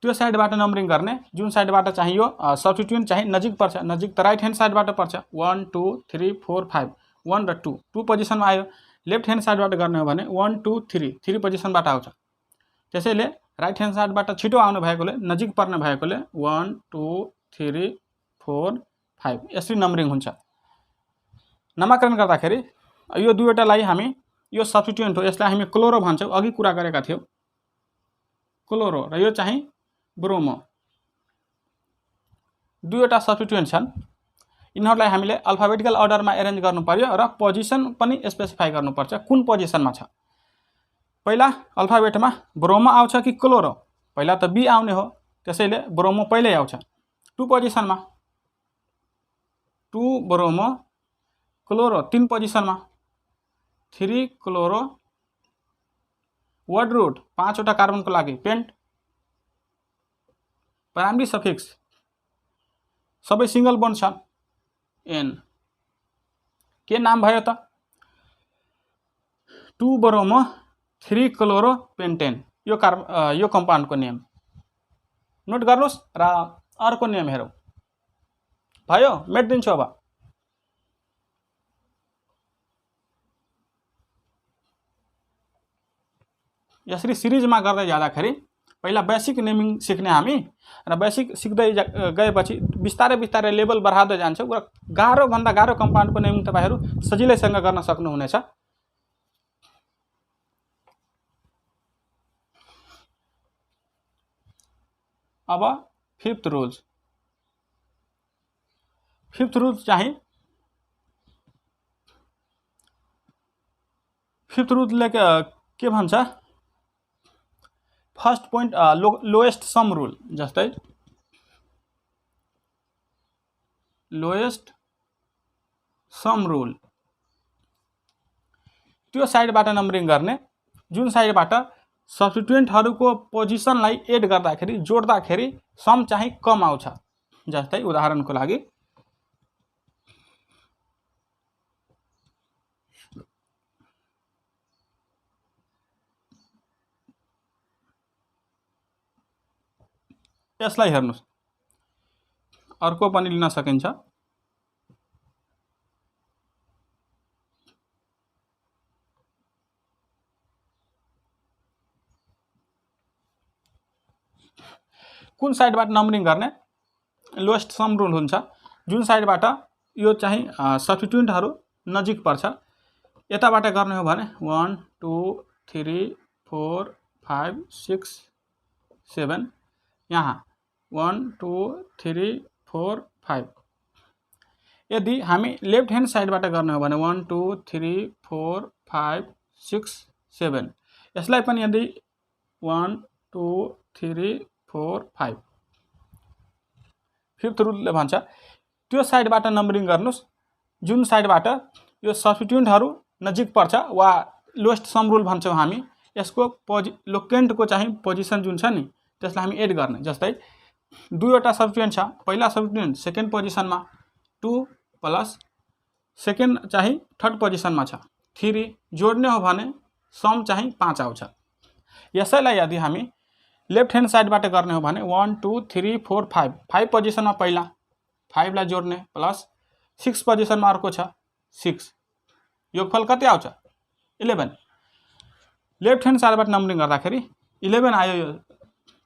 त्यो साइडबाट नम्बरिङ गर्ने जुन साइडबाट चाहिँ यो सब्स्टिट्युएन्ट चाहिँ नजिक पर्छ। नजिक त राइट ह्यान्ड साइडबाट पर्छ, 1 2 3 4 5 1 र 2 पोजिसनमा आयो। लेफ्ट ह्यान्ड साइडबाट गर्ने हो भने 1 2 3 पोजिसनबाट आउँछ। त्यसैले राइट ह्यान्ड साइडबाट छिटो आउनु भएकोले, नजिक पर्ने भएकोले 1 2 3 4 5 यसरी नम्बरिङ हुन्छ। नामाकरण गर्दाखेरि यो दुईवटालाई हामी, यो सब्स्टिट्युएन्ट हो, यसलाई हामी क्लोरो भन्छौँ, अघि कुरा गरेका थियौँ क्लोरो, र यो चाहिँ ब्रोमो। दुईवटा सब्स्टिट्युएन्ट छन्, यिनीहरूलाई हामीले अल्फाबेटिकल अर्डरमा एरेन्ज गर्नु पर्यो र पोजिसन पनि स्पेसिफाई गर्नुपर्छ कुन पोजिसनमा छ। पहिला अल्फाबेटमा ब्रोमो आउँछ कि क्लोरो? पहिला त बी आउने हो, त्यसैले ब्रोमो पहिल्यै आउँछ। 2 पोजिसनमा 2 ब्रोमो, क्लोरो 3 पोजिसनमा 3 क्लोरो। वर्ड रूट 5वटा कार्बनको लागि पेन्ट। प्राइमरी सफिक्स सबै सिंगल बन्ड छ, एन। के नाम भयो त? 2 ब्रोमो 3 क्लोरोपेन्टेन यो कम्पाउन्डको नेम नोट गर्नुहोस् र अर्को नेम हेरौँ। भयो, मेटिदिन्छु अब। यसरी सिरिजमा गर्दै जाँदाखेरि पहिला बेसिक नेमिङ सिक्ने हामी र बेसिक सिक्दै गएपछि बिस्तारै बिस्तारै लेभल बढाउँदै जान्छौँ र गाह्रोभन्दा गाह्रो कम्पाउन्डको नेमिङ तपाईहरू सजिलैसँग गर्न सक्नुहुनेछ। अब फिफ्थ रुल चाहिँ फिफ्थ रुलले के भन्छ, first point lowest sum rule, जस्तै लोएस्ट सम रुल त्यो साइडबाट नम्बरिङ गर्ने, जुन साइडबाट सब्स्टिट्युएन्टहरूको पोजिसनलाई एड गर्दाखेरि जोड्दाखेरि सम चाहिँ कम आउँछ। जस्तै उदाहरणको लागि यसलाई हेर्नुस्, अर्को पनि लिन सकिन्छ। कुन साइडबाट नम्बरिङ गर्ने, लोएस्ट सम रुल हुन्छ, जुन साइडबाट यो चाहिँ सब्स्टिट्युएन्टहरू नजिक पर्छ। यताबाट गर्ने हो भने 1 2 3 4 5 6 7, यहाँ 1 2 3 4 5। यदि हामी लेफ्ट ह्यान्ड साइडबाट गर्ने हो भने 1 2 3 4 5 6 7, यसलाई पनि यदि 1 2 3 4 5 फिफ्थ रुलले भन्छ त्यो साइडबाट नम्बरिङ गर्नुस् जुन साइडबाट यो सब्स्टिट्युएन्टहरू नजिक पर्छ वा लोएस्ट सम रुल भन्छौँ हामी। यसको लोकेन्टको चाहिँ पोजिसन जुन छ नि त्यसलाई हामी एड गर्ने। जस्तै दुईवटा सब्स्टिट्युएन्ट छ, पहिला सब्स्टिट्युएन्ट सेकेन्ड पोजिसनमा 2 प्लस सेकेन्ड चाहिँ थर्ड पोजिसनमा छ 3, जोड्ने हो भने सम चाहिँ 5 आउँछ। यसैलाई यदि हामी लेफ्ट ह्यान्ड साइडबाट गर्ने हो भने 1 2 3 4 5, 5 पोजिसनमा पहिला 5 लाई जोड्ने प्लस 6 पोजिसनमा अर्को छ 6, योगफल कति आउँछ 11। लेफ्ट ह्यान्ड साइडबाट नम्बरिङ गर्दाखेरि 11 आयो, यो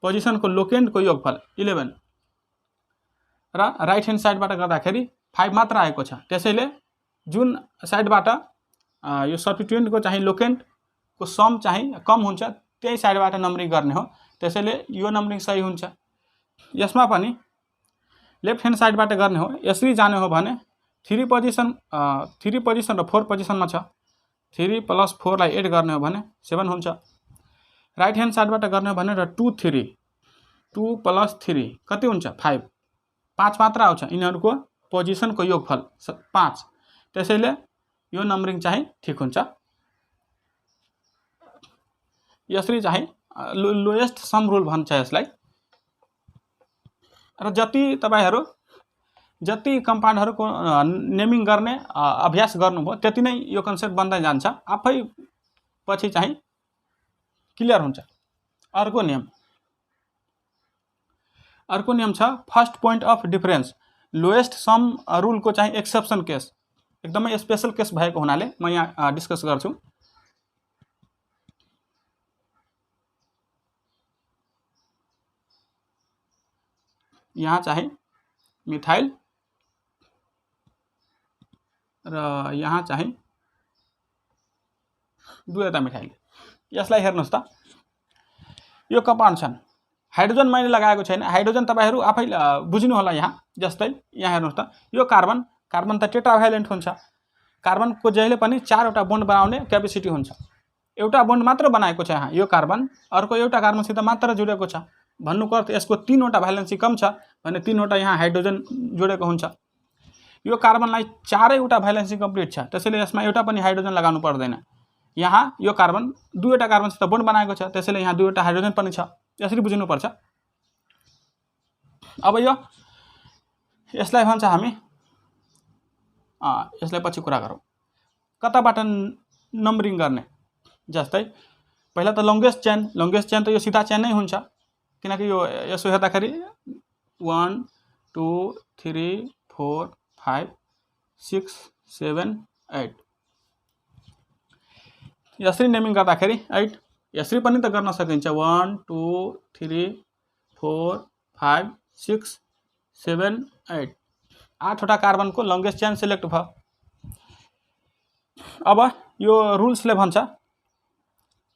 पोजिसनको लोकेन्टको योगफल 11, र राइट ह्यान्ड साइडबाट गर्दाखेरि 5 मात्र आएको छ। त्यसैले जुन साइडबाट यो सब्स्टिट्युएन्टको चाहिँ लोकेन्टको सम चाहिँ कम हुन्छ त्यही साइडबाट नम्बरिङ गर्ने हो। त्यसैले यो नम्बरिङ सही हुन्छ। यसमा पनि लेफ्ट ह्यान्ड साइडबाट गर्ने हो, यसरी जाने हो भने 3 पोजिसन र 4 पोजिसनमा छ, 3 प्लस 4 लाई एड गर्ने हो भने 7 हुन्छ। राइट ह्यान्ड साइडबाट गर्ने हो भने 2 3, 2 प्लस 3 कति हुन्छ 5, 5 मात्र आउँछ, यिनीहरूको पोजिसनको योगफल 5। त्यसैले यो नम्बरिङ चाहिँ ठिक हुन्छ। यसरी चाहिँ लोएस्ट सम रुल भन्छ यसलाई। र जति कम्पाउन्डहरूको नेमिङ गर्ने अभ्यास गर्नुभयो त्यति नै यो कन्सेप्ट बन्दै जान्छ, आफै पछि चाहिँ क्लियर हुन्छ। अर्को नियम छ first point of difference. Lowest sum रुलको चाहिँ एक्सेप्सन केस, एकदमै स्पेशल केस भएको हुनाले म यहाँ डिस्कस गर्छु। यहाँ चाहिँ मिथाइल र यहाँ चाहिँ दुईवटा मिथाइल। यसलाई हेर्नुस् त, यो कम्पाउन्ड छन्, हाइड्रोजन मैले लगाएको छैन, हाइड्रोजन तपाईहरु आफै बुझ्नु होला। यहाँ जस्तै यहाँ हेर्नुस् त, यो कार्बन त टेट्राभ्यालेन्ट हुन्छ। कार्बनको जहिले पनि 4 वटा बोन्ड बनाउने क्यापेसिटी हुन्छ। एउटा बोन्ड मात्र बनाएको छ यहाँ, यो कार्बन अर्को एउटा कार्बनसित मात्र जोडेको छ। भन्नुको अर्थ यसको 3 वटा भ्यालेन्सी कम छ भने 3 वटा यहाँ हाइड्रोजन जोडेको हुन्छ। यो कार्बनलाई 4 वटा भ्यालेन्सी कम्प्लिट छ, त्यसैले यसमा एउटा पनि हाइड्रोजन लगाउनु पर्दैन। यहाँ यो कार्बन 2 वटा कार्बनसित बोन्ड बनाएको छ, त्यसैले यहाँ 2 वटा हाइड्रोजन पनि छ। यसरी बुझ्नु पर्छ। अब यसलाई भन्छ हामी, यसलाई पछि कुरा गरौँ, कताबाट नम्बरिङ गर्ने। जस्तै पहिला त लङ्गेस्ट चेन त यो सीधा चेन नै हुन्छ, किनकि यो यसो हेर्दाखेरि 1 2 3 4 5 6 7 8 यसरी नेमिङ गर्दाखेरि 8 यसरी पनि त गर्न सकिन्छ 1 2 3 4 5 6 7 8 8वटा कार्बनको लङ्गेस्ट चेन सिलेक्ट भयो। अब यो रुल्सले भन्छ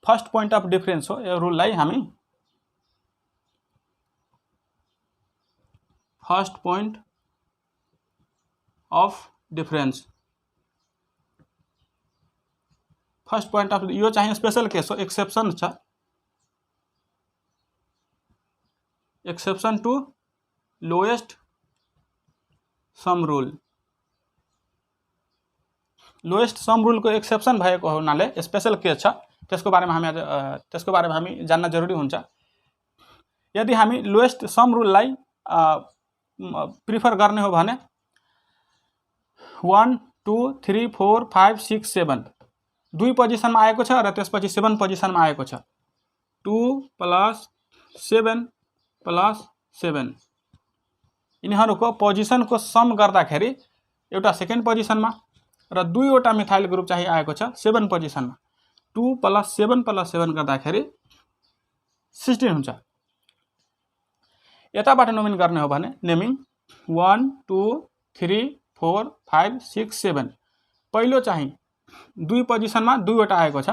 फर्स्ट पोइन्ट अफ डिफरेन्स हो, यो रुललाई हामी first point of difference first point of यो चाहिँ स्पेशल केस हो, एक्सेप्सन छ, exception to lowest sum rule. Lowest sum रुलको एक्सेप्सन भएको हुनाले स्पेशल केस छ, त्यसको बारेमा हामी जान्न जरुरी हुन्छ। यदि हामी लोएस्ट सम रुललाई प्रिफर गर्ने हो भने 1 2 3 4 5 6 7 2 पोजिसनमा आएको छ र त्यसपछि 7 पोजिसनमा आएको छ। 2 + 7 + 7 यिनीहरूको पोजिसनको सम गर्दाखेरि एउटा सेकेन्ड पोजिसनमा र 2वटा मिथाइल ग्रुप चाहिँ आएको छ 7 पोजिसनमा। 2 + 7 + 7 गर्दाखेरि 16 हुन्छ। यताबाट नोमिन गर्ने हो भने नेमिङ 1 2 3 4 5 6 7 पहिलो चाहिँ 2 पोजिसनमा 2वटा आएको छ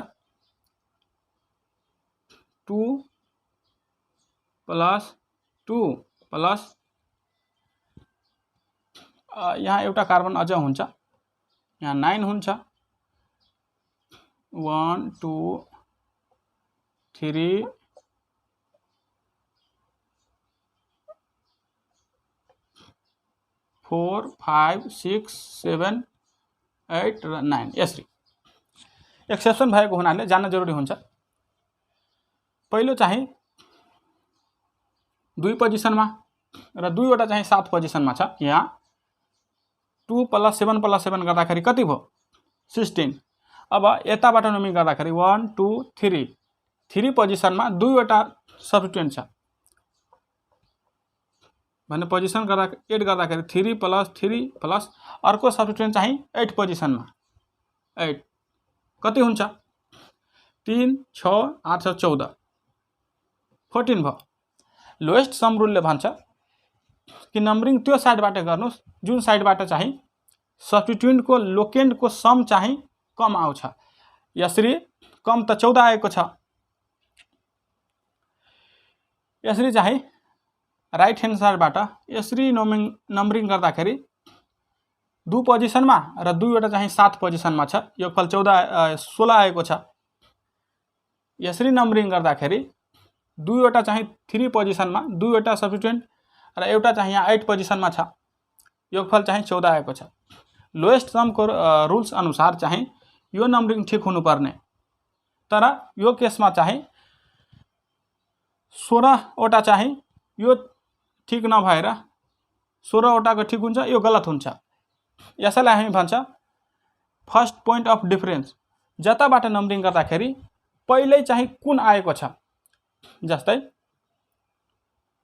2 + 2 + यहाँ एउटा कार्बन अझ हुन्छ, यहाँ 9 हुन्छ 1 2 3 4 5 6 7 8 र 9 यसरी एक्सेप्सन भएको हुनाले जान्न जरुरी हुन्छ। पहिलो चाहिँ 2 पोजिसनमा र 2वटा चाहिँ 7 पोजिसनमा छ। यहाँ 2 + 7 + 7 गर्दाखेरि कति भयो 16। अब यताबाट नोमिङ गर्दाखेरि 1 2 3 पोजिसनमा 2वटा सब्स्टिट्युएन्ट छ भने पोजिसन एड गर्दाखेरि 3 + 3 प्लस अर्को सब्स्टिट्युएन्ट चाहिँ 8 पोजिसनमा 8 कति हुन्छ 3 6 8 14 14 भयो। लोएस्ट सम रुलले भन्छ कि नम्बरिङ त्यो साइडबाट गर्नुस् जुन साइडबाट चाहिँ सब्स्टिट्युएन्टको लोकेन्डको सम चाहिँ कम आउँछ। यसरी कम त 14 आएको छ, यसरी चाहिँ राइट ह्यान्ड साइडबाट यसरी नम्बरिङ गर्दाखेरि 2 पोजिसनमा र 2वटा चाहिँ 7 पोजिसनमा छ, योगफल 16 आएको छ। यसरी नम्बरिङ गर्दाखेरि 2वटा चाहिँ 3 पोजिसनमा 2वटा सब्स्टिट्युएन्ट र एउटा चाहिँ यहाँ 8 पोजिसनमा छ, योगफल चाहिँ 14 आएको छ। लोएस्ट समको रुल्स अनुसार चाहिँ यो नम्बरिङ ठिक हुनुपर्ने, तर यो केसमा चाहिँ 16वटा चाहिँ यो ठिक नभएर 16वटाको ठिक हुन्छ, यो गलत हुन्छ। यसैलाई हामी भन्छ फर्स्ट पोइन्ट अफ डिफरेन्स। जताबाट नम्बरिङ गर्दाखेरि पहिल्यै चाहिँ कुन आएको छ, जस्तै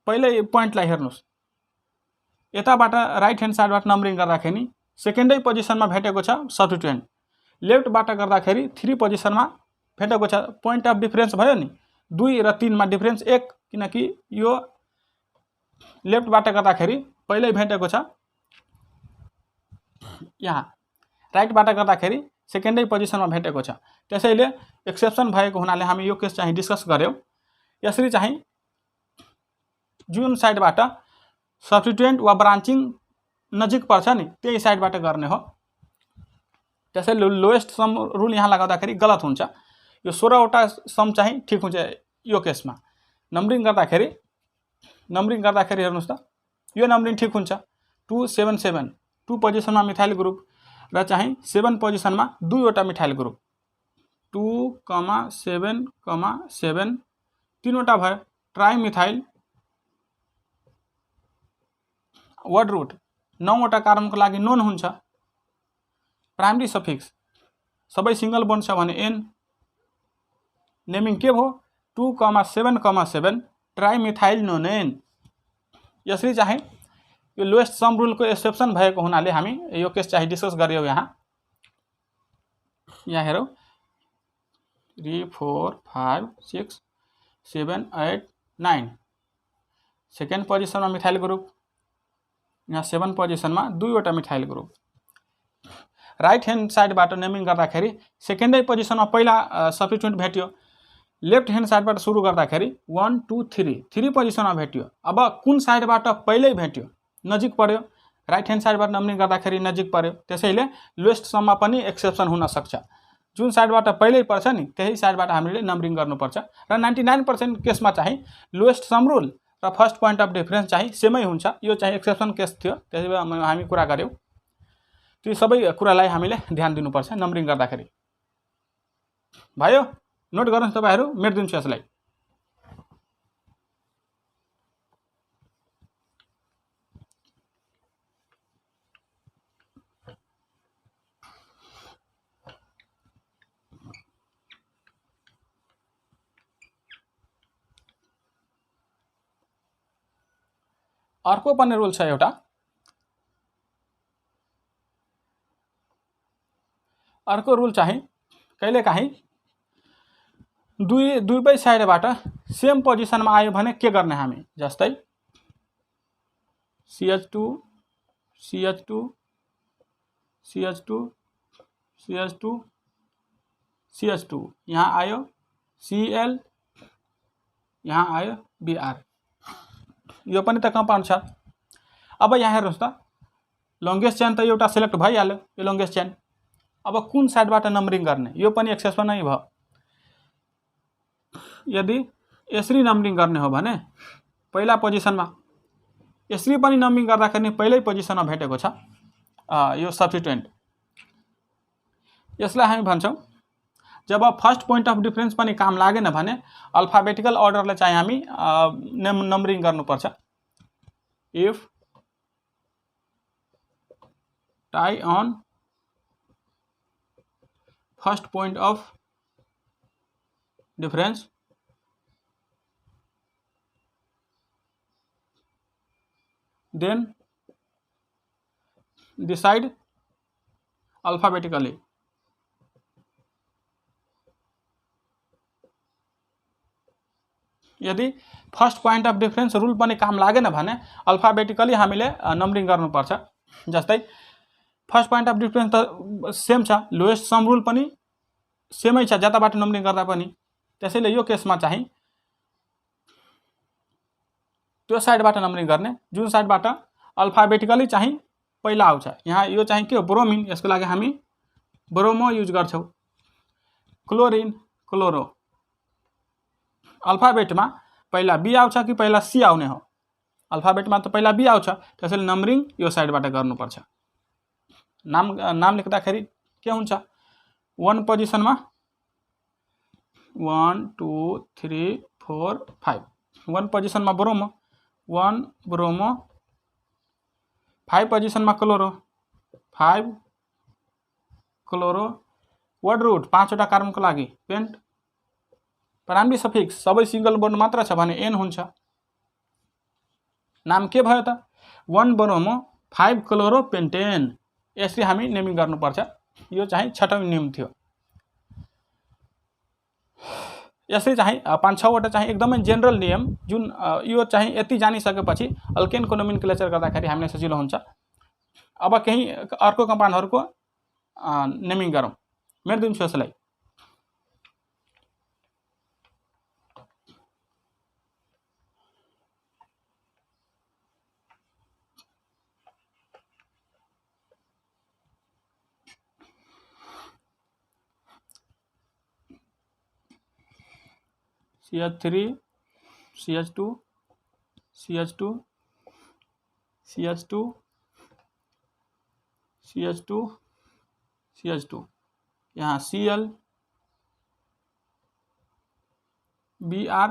पहिल्यै पोइन्टलाई हेर्नुस्, यताबाट राइट ह्यान्ड साइडबाट नम्बरिङ गर्दाखेरि सेकेन्डै पोजिसनमा भेटेको छ सब्स्टिट्युएन्ट, लेफ्टबाट गर्दाखेरि 3 पोजिसनमा भेटेको छ। पोइन्ट अफ डिफरेन्स भयो नि, 2 र 3 मा डिफरेन्स 1, किनकि यो लेफ्टबाट गर्दाखेरि पहिल्यै भेटेको छ, यहाँ राइटबाट गर्दाखेरि सेकेन्डै पोजिसनमा भेटेको छ। त्यसैले एक्सेप्सन भएको हुनाले हामी यो केस चाहिँ डिस्कस गर्यौं। यसरी चाहिँ जुन साइडबाट सब्स्टिट्युएन्ट वा ब्रान्चिङ नजिक पर्छ नि त्यही साइडबाट गर्ने हो। त्यसैले लोएस्ट सम रुल यहाँ लगाउँदाखेरि गलत हुन्छ। यो 16वटा सम चाहिँ ठिक हुन्छ यो केसमा। नम्बरिङ गर्दाखेरि हेर्नुस् त, यो नम्बरिङ ठिक हुन्छ। 2 7 7 2 पोजिसनमा मिथाइल ग्रुप र चाहिँ 7 पोजिसनमा 2वटा मिथाइल ग्रुप 2, 7, 7 3वटा भयो। ट्राई मिथाइल वर्ड रुट 9वटा कार्बनको लागि नोन हुन्छ। प्राइमरी सफिक्स सबै सिंगल बोन्ड छ भने एन, नेमिङ के भयो 2,7,7 ट्राइमिथाइल यसरी चाहिँ यो लोएस्ट सम रुलको एक्सेप्सन भएको हुनाले हामी यो केस चाहिँ डिस्कस गर्यौं। यहाँ हेरौँ 3 4 5 6 7 8 9 सेकेन्ड पोजिसनमा मिथाइल ग्रुप, यहाँ 7 पोजिसनमा दुईवटा मिथाइल ग्रुप। राइट ह्यान्ड साइडबाट नेमिङ गर्दाखेरि सेकेन्डै पोजिसनमा पहिला सब्स्टिट्युएन्ट भेट्यो, लेफ्ट ह्यान्ड साइडबाट सुरु गर्दाखेरि 1 2 3 पोजिसनमा भेट्यो। अब कुन साइडबाट पहिल्यै भेट्यो नजिक पर्यो, राइट ह्यान्ड साइडबाट नम्बरिङ गर्दाखेरि नजिक पर्यो, त्यसैले लोएस्ट सममा पनि एक्सेप्सन हुन सक्छ। जुन साइडबाट पहिल्यै पर्छ नि त्यही साइडबाट हामीले नम्बरिङ गर्नुपर्छ र 99% केसमा चाहिँ लोएस्ट सम रुल र फर्स्ट पोइन्ट अफ डिफरेन्स चाहिँ सेमै हुन्छ। यो चाहिँ एक्सेप्सन केस थियो, त्यसैले हामी कुरा गर्यौं। त्यो सबै कुरालाई हामीले ध्यान दिनुपर्छ नम्बरिङ गर्दाखेरि। भयो, नोट गर्नुहोस् तपाईहरु, मेट्दिन्छु यसलाई। अर्को पनि रुल छ एउटा, अर्को रुल चाहिँ कहिलेकाहीँ दुवै साइडबाट सेम पोजिसनमा आयो भने के गर्ने हामी, जस्तै CH2 CH2 CH2 CH2 CH2 यहाँ आयो Cl, यहाँ आयो Br, यो पनि त कम्पाउन्ड छ। अब यहाँ हेर्नुस् त, लङ्गेस्ट चेन त एउटा सिलेक्ट भइहाल्यो, यो लङ्गेस्ट चेन। अब कुन साइडबाट नम्बरिङ गर्ने, यो पनि एक्सेप्सन नै भयो। यदि यसरी नम्बरिङ गर्ने हो भने पहिला पोजिसनमा, यसरी पनि नम्बरिङ गर्दाखेरि पहिल्यै पोजिसनमा भेटेको छ यो सब्स्टिट्युएन्ट। यसलाई हामी भन्छौं जब फर्स्ट पोइन्ट अफ डिफरेन्स पनि काम लागेन भने अल्फाबेटिकल अर्डरले चाहिँ हामी नम्बरिङ गर्नुपर्छ। If tie on first point of difference then decide alphabetically। यदि first point of difference rule पनि काम लागेन भने अल्फाबेटिकली हामीले नम्बरिङ गर्नुपर्छ। जस्तै फर्स्ट पोइन्ट अफ डिफरेन्स त सेम छ, लोएस्ट सम रुल पनि सेमै छ जताबाट नम्बरिङ गर्दा पनि, त्यसैले यो केसमा चाहिँ त्यो साइडबाट नम्बरिङ गर्ने जुन साइडबाट अल्फाबेटिकली चाहिँ पहिला आउँछ। यहाँ यो चाहिँ के हो, ब्रोमिन, यसको लागि हामी ब्रोमो युज गर्छौं। क्लोरिन, क्लोरो, अल्फाबेटमा पहिला बी आउँछ कि पहिला सी आउने हो, अल्फाबेटमा त पहिला बी आउँछ, त्यसैले नम्बरिङ यो साइडबाट गर्नुपर्छ। नाम लेख्दाखेरि के हुन्छ, 1 पोजिसनमा 1 2 3 4 5, 1 पोजिसनमा ब्रोमो 1 ब्रोमो, 5 पोजिसनमा क्लोरो 5 क्लोरो, वर्ड रुट 5वटा कार्बनको लागि पेन्ट, प्राइमरी सफिक्स सबै सिंगल बोन्ड मात्र छ भने एन हुन्छ। नाम के भयो त, 1 ब्रोमो 5 क्लोरो पेन्टेन, यसरी हामी नेमिङ गर्नुपर्छ। यो चाहिँ 6औं नियम थियो। यसरी चाहिँ 5-6 वटा चाहिँ एकदमै जेनरल नियम, जुन यो चाहिँ यति जानिसकेपछि अल्केनको नोमेनक्लेचर गर्दाखेरि हामीलाई सजिलो हुन्छ। अब केही अर्को कम्पाउन्डहरुको नेमिङ गरौँ, मेट्दिन्छु यसलाई। CH3 CH2 CH2 CH2 CH2 CH2, यहाँ Cl Br,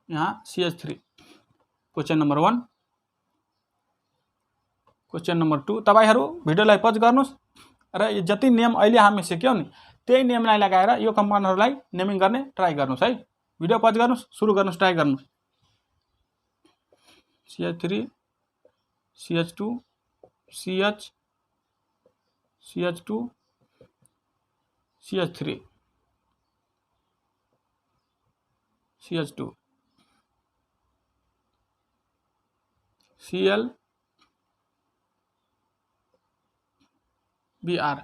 यहाँ CH3। Question number 1। Question number 2, तपाईहरु भिडियोलाई पज गर्नुस् र जति नियम अहिले हामी सिक्यौं नि त्यही नेमलाई लगाएर यो कम्पाउन्डहरूलाई नेमिङ गर्ने ट्राई गर्नुहोस् है। भिडियो पज गर्नुहोस्, सुरु गर्नुहोस्, ट्राई गर्नुहोस्। CH3 CH2 CH CH2 CH3 CH2 Cl Br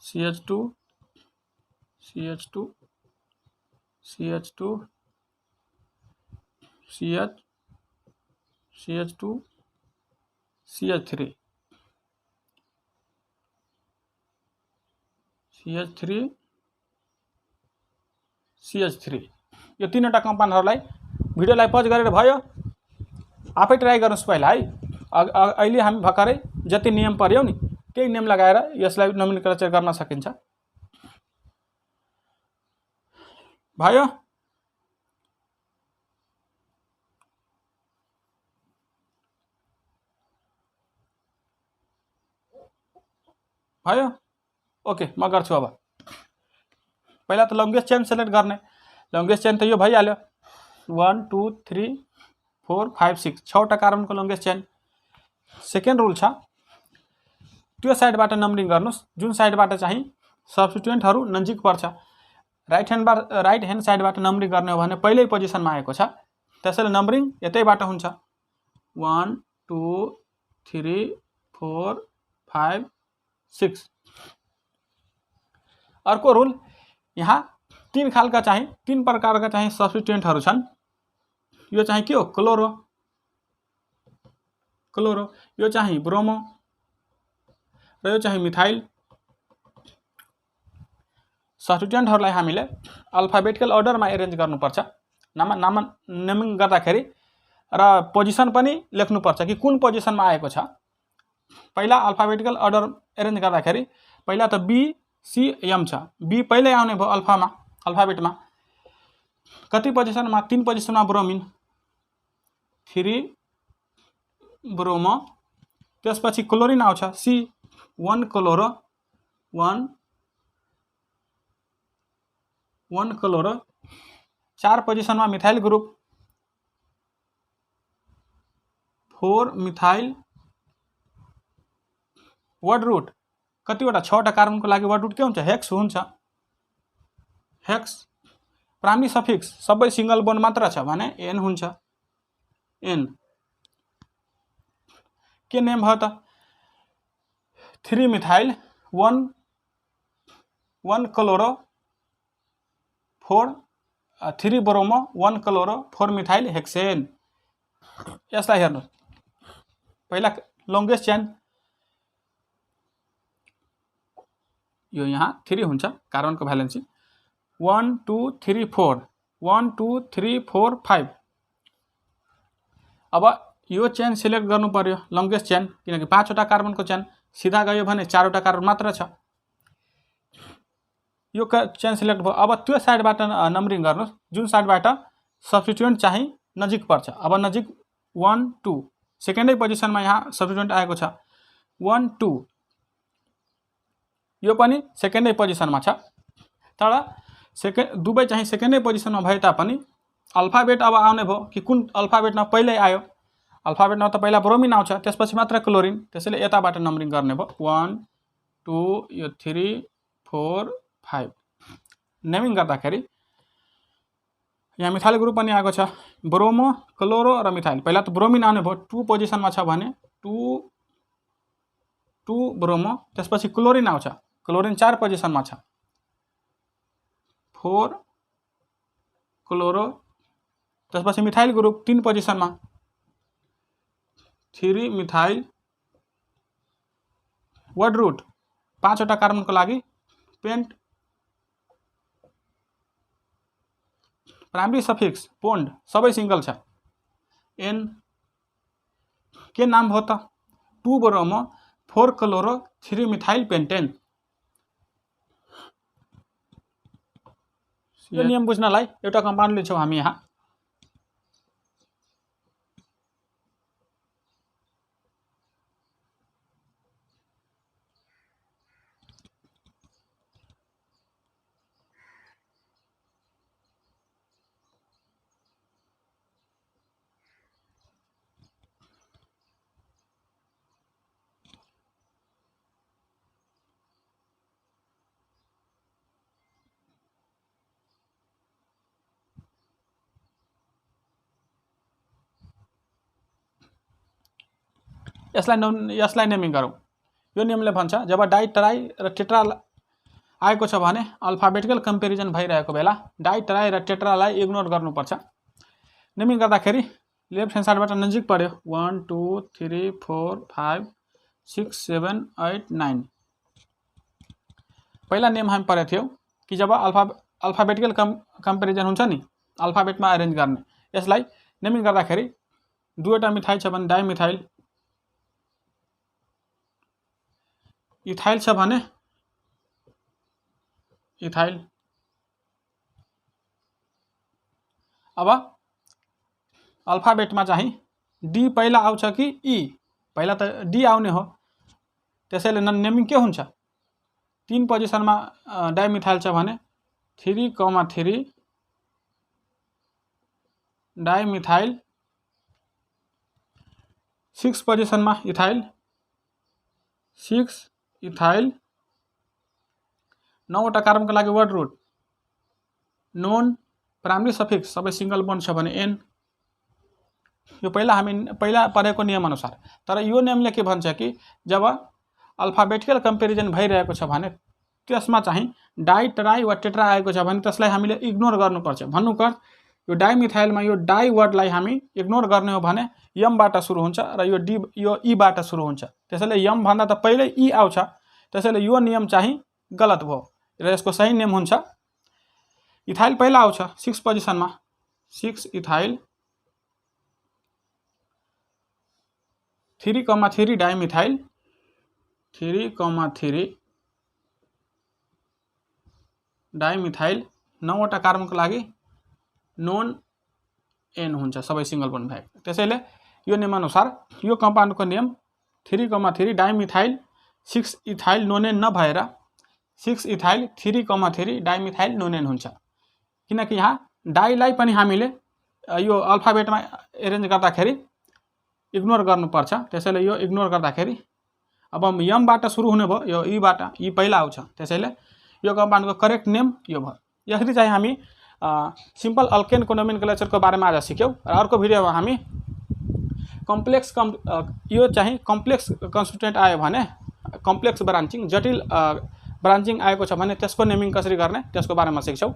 CH2 CH2 CH2 CH CH2 CH3 CH3 CH3 यो तीनवटा कम्पाउन्डहरूलाई भिडियोलाई पज गरेर भयो, आफै ट्राई गर्नुहोस् पहिला है। अहिले हामी भर्खरै जति नियम पर्यो नि त्यही नियम लगाएर यसलाई नोमेनक्लेचर गर्न सकिन्छ। भयो? भयो? ओके, म गर्छु। अब पहिला त लङ्गेस्ट चेन सेलेक्ट गर्ने। लङ्गेस्ट चेन त यो भइहाल्यो, 1 2 3 4 5 6 6वटा कार्बनको लङ्गेस्ट चेन। सेकेन्ड रुल छ, त्यो साइडबाट नम्बरिङ गर्नुहोस् जुन साइडबाट चाहिँ सब्स्टिट्युएन्टहरू नजिक पर्छ। राइट ह्यान्ड साइडबाट नम्बरिङ गर्ने हो भने पहिल्यै पोजिसनमा आएको छ, त्यसैले नम्बरिङ यतैबाट हुन्छ। 1 2 3 4 5 6। अर्को रुल, यहाँ तीन खालका चाहिँ तीन प्रकारका चाहिँ सब्स्टिट्युएन्टहरू छन्। यो चाहिँ के हो? क्लोरो, यो चाहिँ ब्रोमो र यो चाहिँ मिथाइल। सब्स्टिट्युएन्टहरूलाई हामीले अल्फाबेटिकल अर्डरमा एरेन्ज गर्नुपर्छ नेमिङ गर्दाखेरि, र पोजिसन पनि लेख्नुपर्छ कि कुन पोजिसनमा आएको छ। पहिला अल्फाबेटिकल अर्डर एरेन्ज गर्दाखेरि पहिला त BCM छ, बी पहिल्यै आउने भयो अल्फाबेटमा। कति पोजिसनमा? 3 पोजिसनमा ब्रोमिन, 3 ब्रोमो, त्यसपछि क्लोरिन आउँछ C1 क्लोरो, 1 क्लोरो। 4 पोजिसनमा methyl group, 4 methyl. Word root कतिवटा? 6वटा कार्बनको लागि वर्ड रुट के हुन्छ? हेक्स हुन्छ। हेक्स। प्राइमरी सफिक्स सबै सिंगल बोन्ड मात्र छ भने N हुन्छ। N के नेम भयो त? 3 methyl 1 chloro 4 3 bromo 1 chloro 4 methyl hexane. यसलाई हेर्नु, पहिला लङ्गेस्ट चेन यो यहाँ 3 हुन्छ कार्बनको भ्यालेन्सी। 1 2 3 4 1 2 3 4 5। अब यो चेन सिलेक्ट गर्नु पर्यो, लङ्गेस्ट चेन, किनकि 5वटा कार्बनको चेन। सिधा गयो भने 4वटा कार्बन मात्र छ। यो चेन सिलेक्ट भयो। अब त्यो साइडबाट नम्बरिङ गर्नुहोस् जुन साइडबाट सब्स्टिट्युएन्ट चाहिँ नजिक पर्छ। अब नजिक 1 2, सेकेन्डै पोजिसनमा यहाँ सब्स्टिट्युएन्ट आएको छ 1 2, यो पनि सेकेन्डै पोजिसनमा छ। तर दुवै चाहिँ सेकेन्डै पोजिसनमा भए तापनि अल्फाबेट अब आउने भयो कि कुन अल्फाबेटमा पहिल्यै आयो। अल्फाबेटमा त पहिला ब्रोमिन आउँछ, त्यसपछि मात्र क्लोरिन, त्यसैले यताबाट नम्बरिङ गर्ने भयो 1 2, यो 3 4 5। नेमिङ गर्दाखेरि यहाँ मिथाइल ग्रुप पनि आएको छ, ब्रोमो क्लोरो र मिथाइल। पहिला त ब्रोमिन आउने भयो, 2 पोजिसनमा छ भने 2 ब्रोमो, त्यसपछि क्लोरिन आउँछ, क्लोरिन 4 पोजिसनमा छ, 4 क्लोरो, त्यसपछि मिथाइल ग्रुप 3 पोजिसनमा 3 मिथाइल। वर्ड रुट 5वटा कार्बनको लागि पेन्ट। प्राइमरी सफिक्स बोन्ड सबै सिंगल छ। N के नाम हो त? 2 ब्रोमो 4 क्लोरो 3 मिथाइल पेन्टेन। यो नियम बुझ्नलाई एउटा कम्पाउन्ड लिन्छौँ हामी यहाँ। यसलाई नेमिङ गरौँ। यो नियमले भन्छ जब डाइ ट्राई र टेट्रा आएको छ भने अल्फाबेटिकल कम्पेरिजन भइरहेको बेला डाइ ट्राई र टेट्रालाई इग्नोर गर्नुपर्छ। नेमिङ गर्दाखेरि लेफ्ट ह्यान्ड साइडबाट नजिक पऱ्यो 1 2 3 4 5 6 7 8 9। पहिला नियम हामी पढेको थियौँ कि जब अल्फाबेटिकल कम्पेरिजन हुन्छ नि अल्फाबेटमा अरेन्ज गर्ने, यसलाई नेमिङ गर्दाखेरि दुईवटा मिथाइल छ भने डाइमिथाइल, इथाइल छ भने इथाइल। अब अल्फाबेटमा चाहिँ डी पहिला आउँछ कि ई? पहिला त डी आउने हो, त्यसैले नेमिङ के हुन्छ? 3 पोजिसनमा डाइमिथाइल छ भने 3,3 डाइमिथाइल, 6 पोजिसनमा इथाइल 6 इथाइल, 9वटा कार्बनको लागि वर्ड रुट नोन, प्राइमरी सफिक्स सबै सिंगल बोन्ड छ भने एन। यो हामी पहिला पढेको नियम अनुसार। तर यो नियमले के भन्छ कि जब अल्फाबेटिकल कम्पेरिजन भइरहेको छ भने त्यसमा चाहिँ डाइ ट्राई वा टेट्रा आएको छ भने त्यसलाई हामीले इग्नोर गर्नुपर्छ। भन्नुको अर्थ यो डाइमिथाइलमा यो डाइ वर्डलाई हामी इग्नोर गर्ने हो भने यमबाट सुरु हुन्छ र यो ईबाट सुरु हुन्छ, त्यसैले यम भन्दा त पहिल्यै ई आउँछ, त्यसैले यो नियम चाहिँ गलत भयो र यसको सही नियम हुन्छ इथाइल पहिला आउँछ 6 पोजिसनमा 6 इथाइल, 3,3 डाइमिथाइल, 3,3 डाइमिथाइल, 9वटा कार्बनको लागि नोन एन हुन्छ सबै सिंगल बोन्ड भएको। त्यसैले यो नियमअनुसार यो कम्पाउन्डको नियम 3,3 डाइमिथाइल 6 इथाइल नोनेन नभएर 6 इथाइल 3,3 डाइमिथाइल नोनेन हुन्छ, किनकि यहाँ डाइलाई पनि हामीले यो अल्फाबेटमा एरेन्ज गर्दाखेरि इग्नोर गर्नुपर्छ। त्यसैले यो इग्नोर गर्दाखेरि अब यमबाट सुरु हुने भयो, यो ईबाट, ई पहिला आउँछ, त्यसैले यो कम्पाउन्डको करेक्ट नेम यो भयो। यसरी चाहिँ हामी सिम्पल अल्केनको नोमेनक्लेचरको बारेमा आज सिक्यौँ र अर्को भिडियोमा हामी यो चाहिँ कम्प्लेक्स कन्स्टिट्युएन्ट आयो भने कम्प्लेक्स ब्रान्चिङ, जटिल ब्रान्चिङ आएको छ भने त्यसको नेमिङ कसरी गर्ने त्यसको बारेमा सिक्छौँ।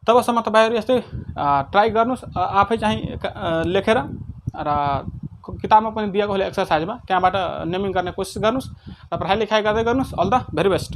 तबसम्म तपाईहरु यस्तै ट्राई गर्नुस्, आफै चाहिँ लेखेर र किताबमा पनि दिएको होला एक्सरसाइजमा त्यहाँबाट नेमिङ गर्ने कोसिस गर्नुस् र पढाइ लेखाइ गर्दै गर्नुस्। All the very best.